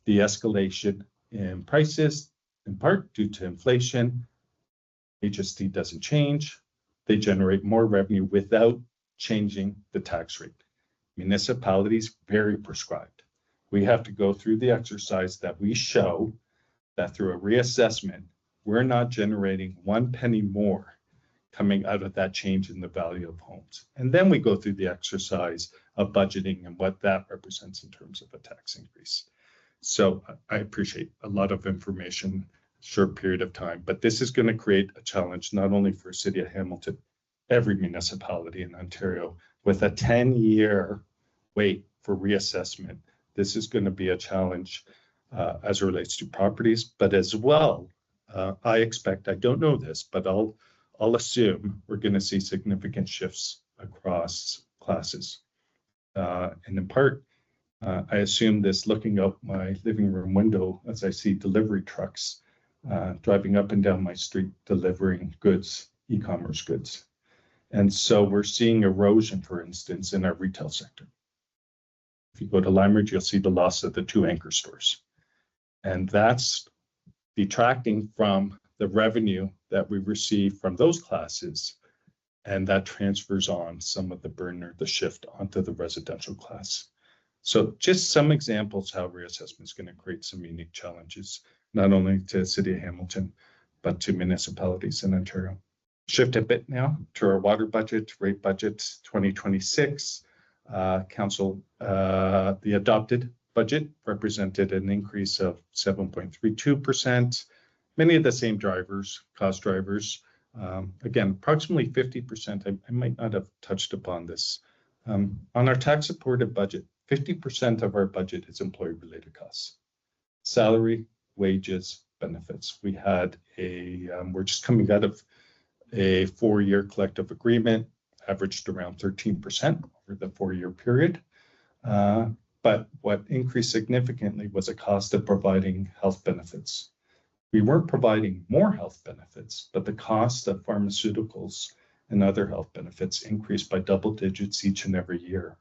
the escalation in prices, in part due to inflation. HST doesn't change. They generate more revenue without changing the tax rate. Municipalities, very prescribed. We have to go through the exercise that we show that through a reassessment, we're not generating 1 penny more coming out of that change in the value of homes. And then we go through the exercise of budgeting and what that represents in terms of a tax increase. So I appreciate a lot of information, short period of time, but this is going to create a challenge not only for City of Hamilton, every municipality in Ontario with a 10-year wait for reassessment. This is going to be a challenge as it relates to properties, but as well, I expect, I don't know this, but I'll assume we're going to see significant shifts across classes. And in part, I assume this looking out my living room window as I see delivery trucks driving up and down my street delivering goods, e-commerce goods. And so we're seeing erosion, for instance, in our retail sector. If you go to Limeridge, you'll see the loss of the 2 anchor stores. And that's detracting from the revenue that we receive from those classes. And that transfers on some of the burn or the shift onto the residential class. So just some examples how reassessment is going to create some unique challenges, not only to City of Hamilton, but to municipalities in Ontario. Shift a bit now to our water budget, rate budget 2026. Council, the adopted budget represented an increase of 7.32%. Many of the same drivers, cost drivers. Again, approximately 50%, I might not have touched upon this. On our tax-supported budget, 50% of our budget is employee-related costs. Salary, wages, benefits. We had we're just coming out of a 4-year collective agreement, averaged around 13% over the 4-year period. But what increased significantly was the cost of providing health benefits. We weren't providing more health benefits, but the cost of pharmaceuticals and other health benefits increased by double digits each and every year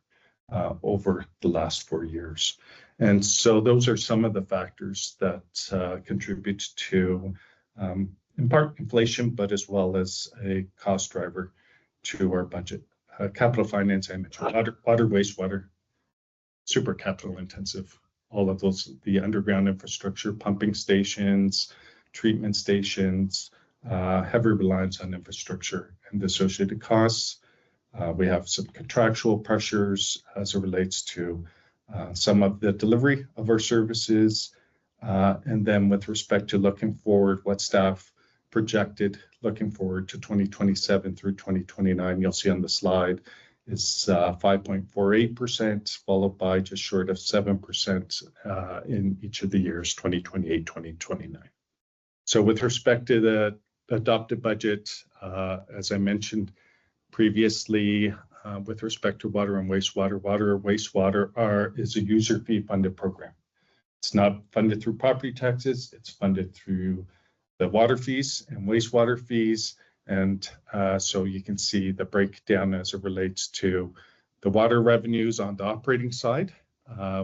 over the last 4 years. And so those are some of the factors that contribute to, in part, inflation, but as well as a cost driver to our budget. Capital finance, I mentioned water, wastewater, super capital intensive. All of those, the underground infrastructure, pumping stations, treatment stations, heavy reliance on infrastructure and the associated costs. We have some contractual pressures as it relates to some of the delivery of our services. And then with respect to looking forward, what staff projected looking forward to 2027 through 2029, you'll see on the slide, is 5.48%, followed by just short of 7% in each of the years, 2028, 2029. So with respect to the adopted budget, as I mentioned previously, with respect to water and wastewater is a user fee funded program. It's not funded through property taxes, it's funded through the water fees and wastewater fees. And so you can see the breakdown as it relates to the water revenues on the operating side,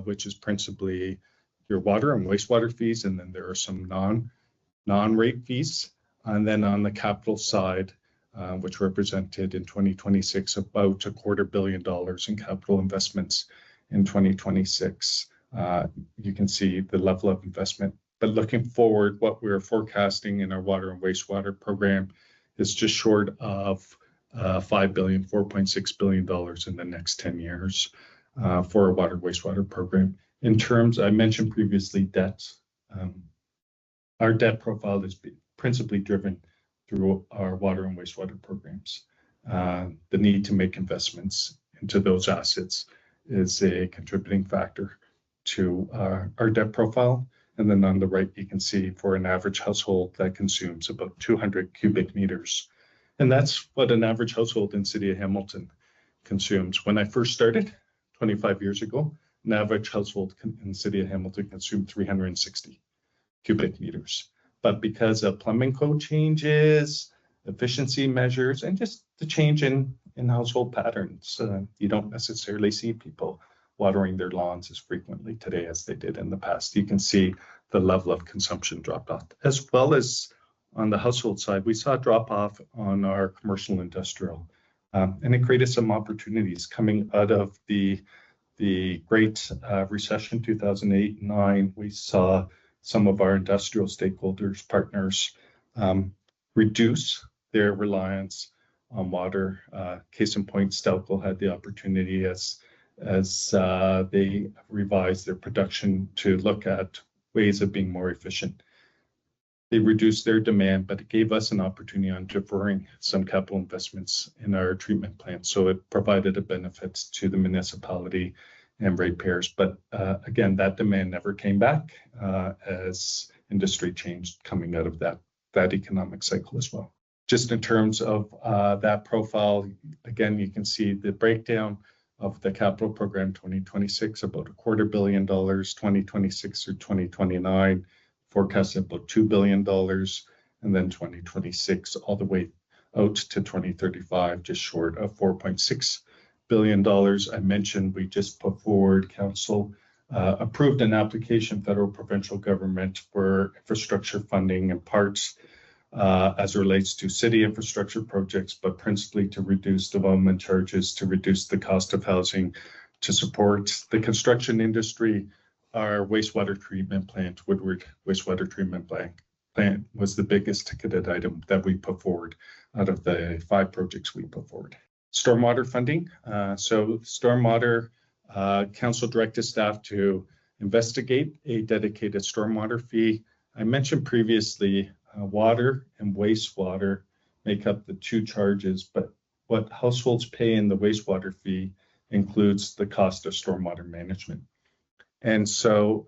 which is principally your water and wastewater fees. And then there are some non-rate fees. And then on the capital side, which represented in 2026 about $250 million in capital investments in 2026. You can see the level of investment. But looking forward, what we're forecasting in our water and wastewater program is just short of $5 billion, $4.6 billion in the next 10 years for our water wastewater program. In terms, I mentioned previously, debt. Our debt profile is principally driven through our water and wastewater programs. the need to make investments into those assets is a contributing factor to our debt profile. And then on the right, you can see for an average household that consumes about 200 cubic meters. And that's what an average household in City of Hamilton consumes. When I first started 25 years ago, an average household in the City of Hamilton consumed 360 cubic meters. But because of plumbing code changes, efficiency measures, and just the change in household patterns, you don't necessarily see people watering their lawns as frequently today as they did in the past. You can see the level of consumption dropped off, as well as on the household side, we saw a drop off on our commercial industrial, and it created some opportunities coming out of the Great Recession, 2008-9. We saw some of our industrial stakeholders, partners, reduce their reliance on water. Case in point, Stelco had the opportunity as they revised their production to look at ways of being more efficient. They reduced their demand, but it gave us an opportunity on deferring some capital investments in our treatment plant. So it provided a benefit to the municipality and ratepayers. But again, that demand never came back as industry changed coming out of that economic cycle as well. Just in terms of that profile, again, you can see the breakdown of the capital program 2026, about $250 million, 2026 through 2029, forecast about $2 billion, and then 2026 all the way out to 2035, just short of $4.6 billion. I mentioned we just put forward, Council approved an application, federal provincial government, for infrastructure funding in parts as it relates to city infrastructure projects, but principally to reduce development charges, to reduce the cost of housing, to support the construction industry. Our wastewater treatment plant, Woodward wastewater treatment plant, was the biggest ticketed item that we put forward out of the 5 projects we put forward. Stormwater funding. So stormwater, Council directed staff to investigate a dedicated stormwater fee. I mentioned previously, water and wastewater make up the 2 charges, but what households pay in the wastewater fee includes the cost of stormwater management. And so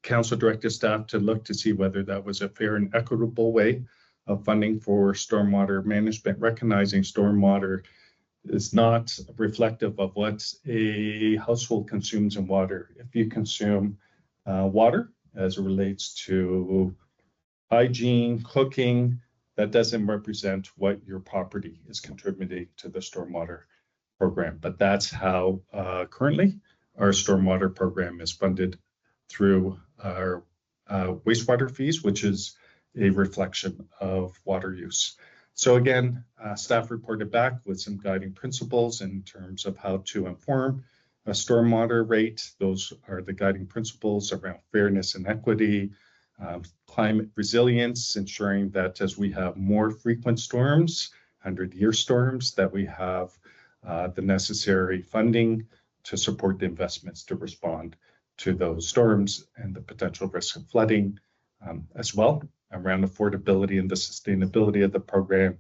Council directed staff to look to see whether that was a fair and equitable way of funding for stormwater management, recognizing stormwater is not reflective of what a household consumes in water. If you consume water as it relates to hygiene, cooking, that doesn't represent what your property is contributing to the stormwater program. But that's how currently our stormwater program is funded through our wastewater fees, which is a reflection of water use. So again, staff reported back with some guiding principles in terms of how to inform a stormwater rate. Those are the guiding principles around fairness and equity, climate resilience, ensuring that as we have more frequent storms, 100-year storms, that we have the necessary funding to support the investments to respond to those storms and the potential risk of flooding, as well around affordability and the sustainability of the program,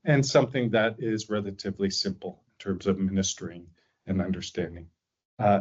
and something that is relatively simple in terms of administering and understanding.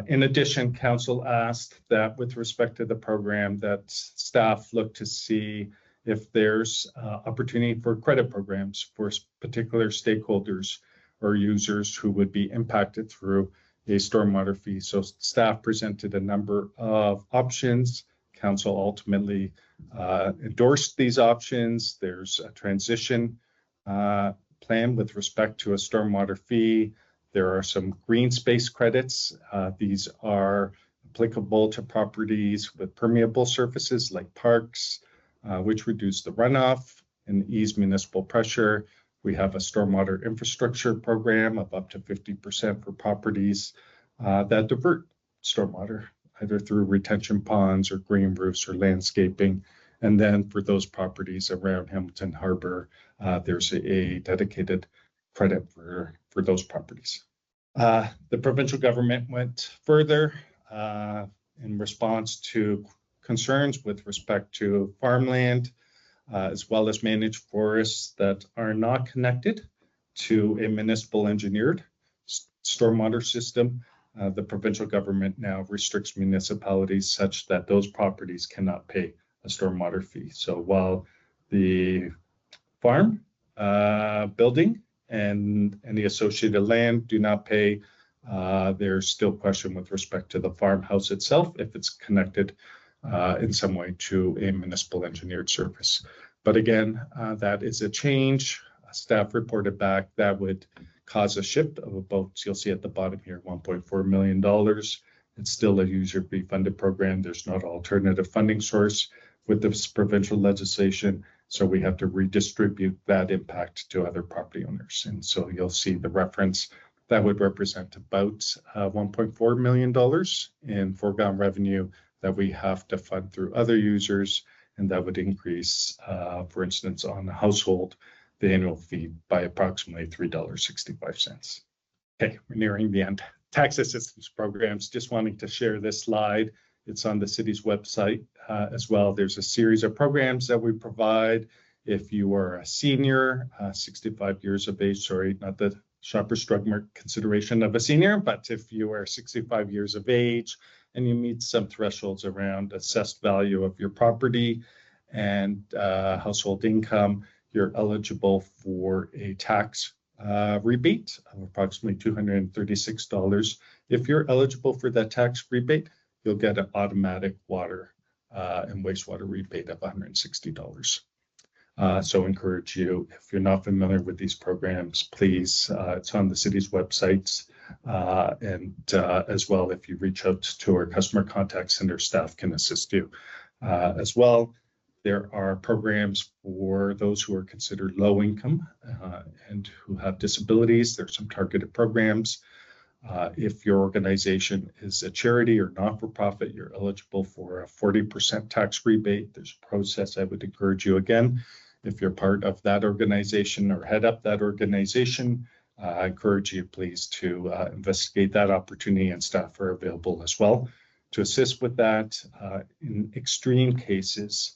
In addition, Council asked that with respect to the program that staff look to see if there's opportunity for credit programs for particular stakeholders or users who would be impacted through a stormwater fee. So staff presented a number of options. Council ultimately endorsed these options. There's a transition plan with respect to a stormwater fee. There are some green space credits. These are applicable to properties with permeable surfaces like parks, which reduce the runoff and ease municipal pressure. We have a stormwater infrastructure program of up to 50% for properties that divert stormwater, either through retention ponds or green roofs or landscaping. And then for those properties around Hamilton Harbor, there's a dedicated credit for those properties. The provincial government went further in response to concerns with respect to farmland, as well as managed forests that are not connected to a municipal engineered stormwater system, the provincial government now restricts municipalities such that those properties cannot pay a stormwater fee. So while the farm, building, and the associated land do not pay, there's still question with respect to the farmhouse itself if it's connected in some way to a municipal engineered service. But again, that is a change. Staff reported back that would cause a shift of about, you'll see at the bottom here, $1.4 million. It's still a user fee funded program. There's not an alternative funding source with this provincial legislation. So we have to redistribute that impact to other property owners. And so you'll see the reference that would represent about $1.4 million in foregone revenue that we have to fund through other users. And that would increase, for instance, on a household, the annual fee by approximately $3.65. Okay, we're nearing the end. Tax assistance programs, just wanting to share this slide. It's on the city's website as well. There's a series of programs that we provide. If you are a senior, 65 years of age, sorry, not the Shoppers Drug Mart consideration of a senior, but if you are 65 years of age and you meet some thresholds around assessed value of your property and household income, you're eligible for a tax rebate of approximately $236. If you're eligible for that tax rebate, you'll get an automatic water and wastewater rebate of $160. So encourage you, if you're not familiar with these programs, please, it's on the city's websites. And as well, if you reach out to our customer contact center, staff can assist you as well. There are programs for those who are considered low income and who have disabilities. There's some targeted programs. If your organization is a charity or not-for-profit, you're eligible for a 40% tax rebate. There's a process. I would encourage you again, if you're part of that organization or head up that organization, I encourage you please to investigate that opportunity, and staff are available as well to assist with that. In extreme cases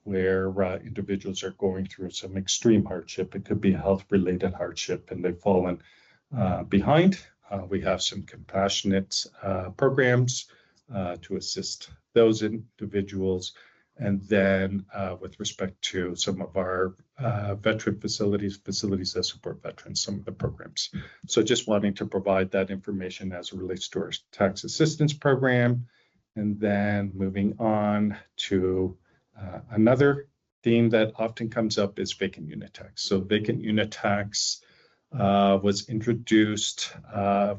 where individuals are going through some extreme hardship, it could be a health-related hardship and they've fallen behind. We have some compassionate programs to assist those individuals. And then with respect to some of our veteran facilities that support veterans, some of the programs. So just wanting to provide that information as it relates to our tax assistance program. And then moving on to another theme that often comes up is vacant unit tax. So vacant unit tax was introduced,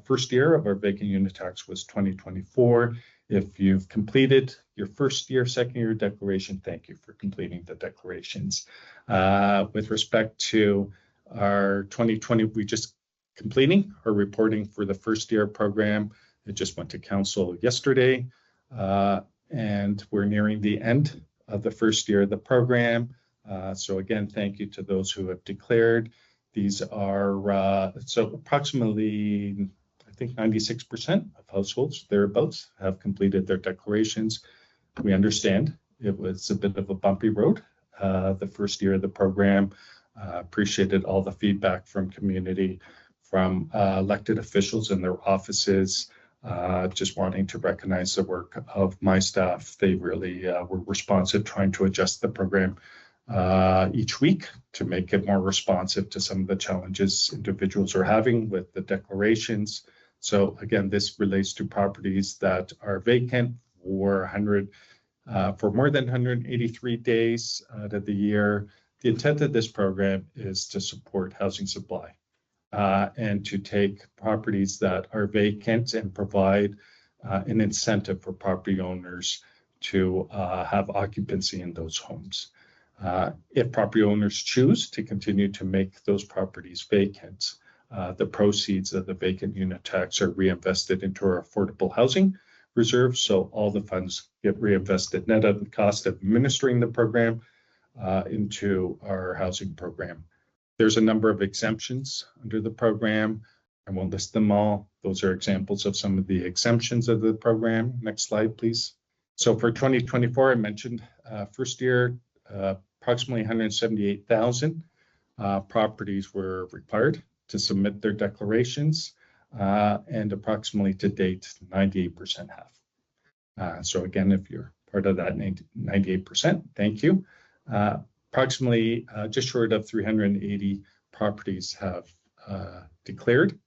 first year of our vacant unit tax was 2024. If you've completed your first year, second year declaration, thank you for completing the declarations. With respect to our 2020, we just completing our reporting for the first year program. It just went to council yesterday, and we're nearing the end of the first year of the program. So again, thank you to those who have declared. These are, so approximately, I think 96% of households, thereabouts, have completed their declarations. We understand it was a bit of a bumpy road the first year of the program. Appreciated all the feedback from community, from elected officials in their offices, just wanting to recognize the work of my staff. They really were responsive, trying to adjust the program each week to make it more responsive to some of the challenges individuals are having with the declarations. So again, this relates to properties that are vacant for more than 183 days out of the year. The intent of this program is to support housing supply and to take properties that are vacant and provide an incentive for property owners to have occupancy in those homes. If property owners choose to continue to make those properties vacant, the proceeds of the vacant unit tax are reinvested into our affordable housing reserve. So all the funds get reinvested net of the cost of administering the program into our housing program. There's a number of exemptions under the program. I won't list them all. Those are examples of some of the exemptions of the program. Next slide, please. So for 2024, I mentioned first year, approximately 178,000 properties were required to submit their declarations, and approximately to date, 98% have. So again, if you're part of that 98%, thank you. Approximately just short of 380 properties have declared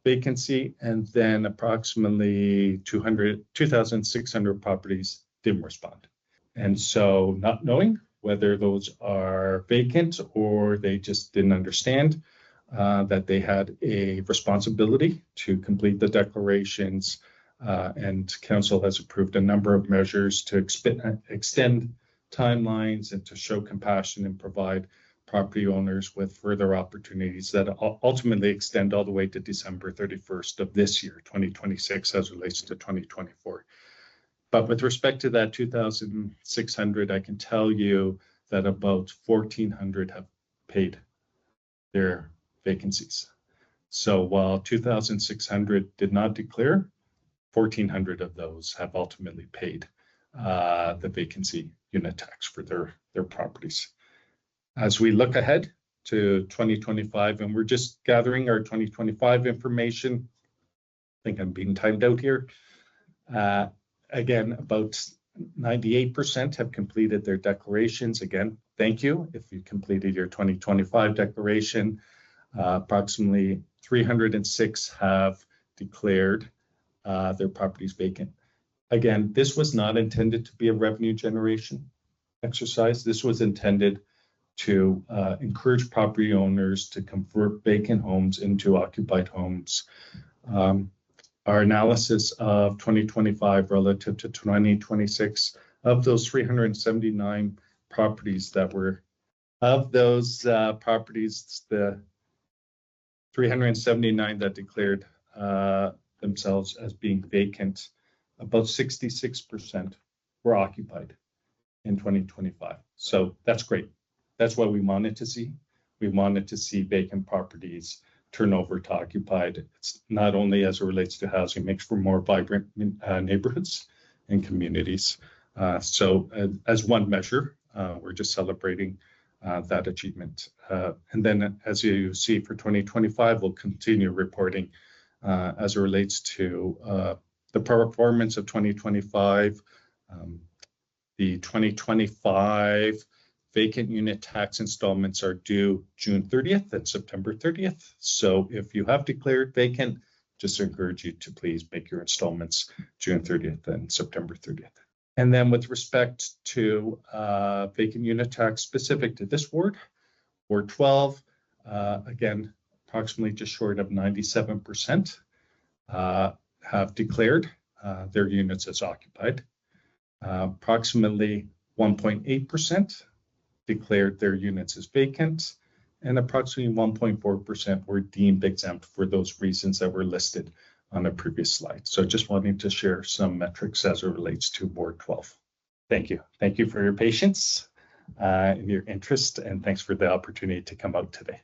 vacancy, and then approximately 2,600 properties didn't respond. And so not knowing whether those are vacant or they just didn't understand that they had a responsibility to complete the declarations, and council has approved a number of measures to extend timelines and to show compassion and provide property owners with further opportunities that ultimately extend all the way to December 31st of this year, 2026, as relates to 2024. But with respect to that 2,600, I can tell you that about 1,400 have paid their vacancies. So while 2,600 did not declare, 1,400 of those have ultimately paid the vacancy unit tax for their properties. As we look ahead to 2025, and we're just gathering our 2025 information, I think I'm being timed out here. Again, about 98% have completed their declarations. Again, thank you if you completed your 2025 declaration. Approximately 306 have declared their properties vacant. Again, this was not intended to be a revenue generation exercise. This was intended to encourage property owners to convert vacant homes into occupied homes. Our analysis of 2025 relative to 2026, of those 379 properties that were, of those properties, the 379 that declared themselves as being vacant, about 66% were occupied in 2025. So that's great. That's what we wanted to see. We wanted to see vacant properties turn over to occupied. It's not only as it relates to housing, makes for more vibrant neighborhoods and communities. So as one measure, we're just celebrating that achievement. And then as you see for 2025, we'll continue reporting as it relates to the performance of 2025. The 2025 vacant unit tax installments are due June 30th and September 30th. So if you have declared vacant, just encourage you to please make your installments June 30th and September 30th. And then with respect to vacant unit tax specific to this ward, Ward 12, again, approximately just short of 97% have declared their units as occupied. Approximately 1.8% declared their units as vacant, and approximately 1.4% were deemed exempt for those reasons that were listed on a previous slide. So just wanting to share some metrics as it relates to Ward 12. Thank you. Thank you for your patience and your interest, and thanks for the opportunity to come out today.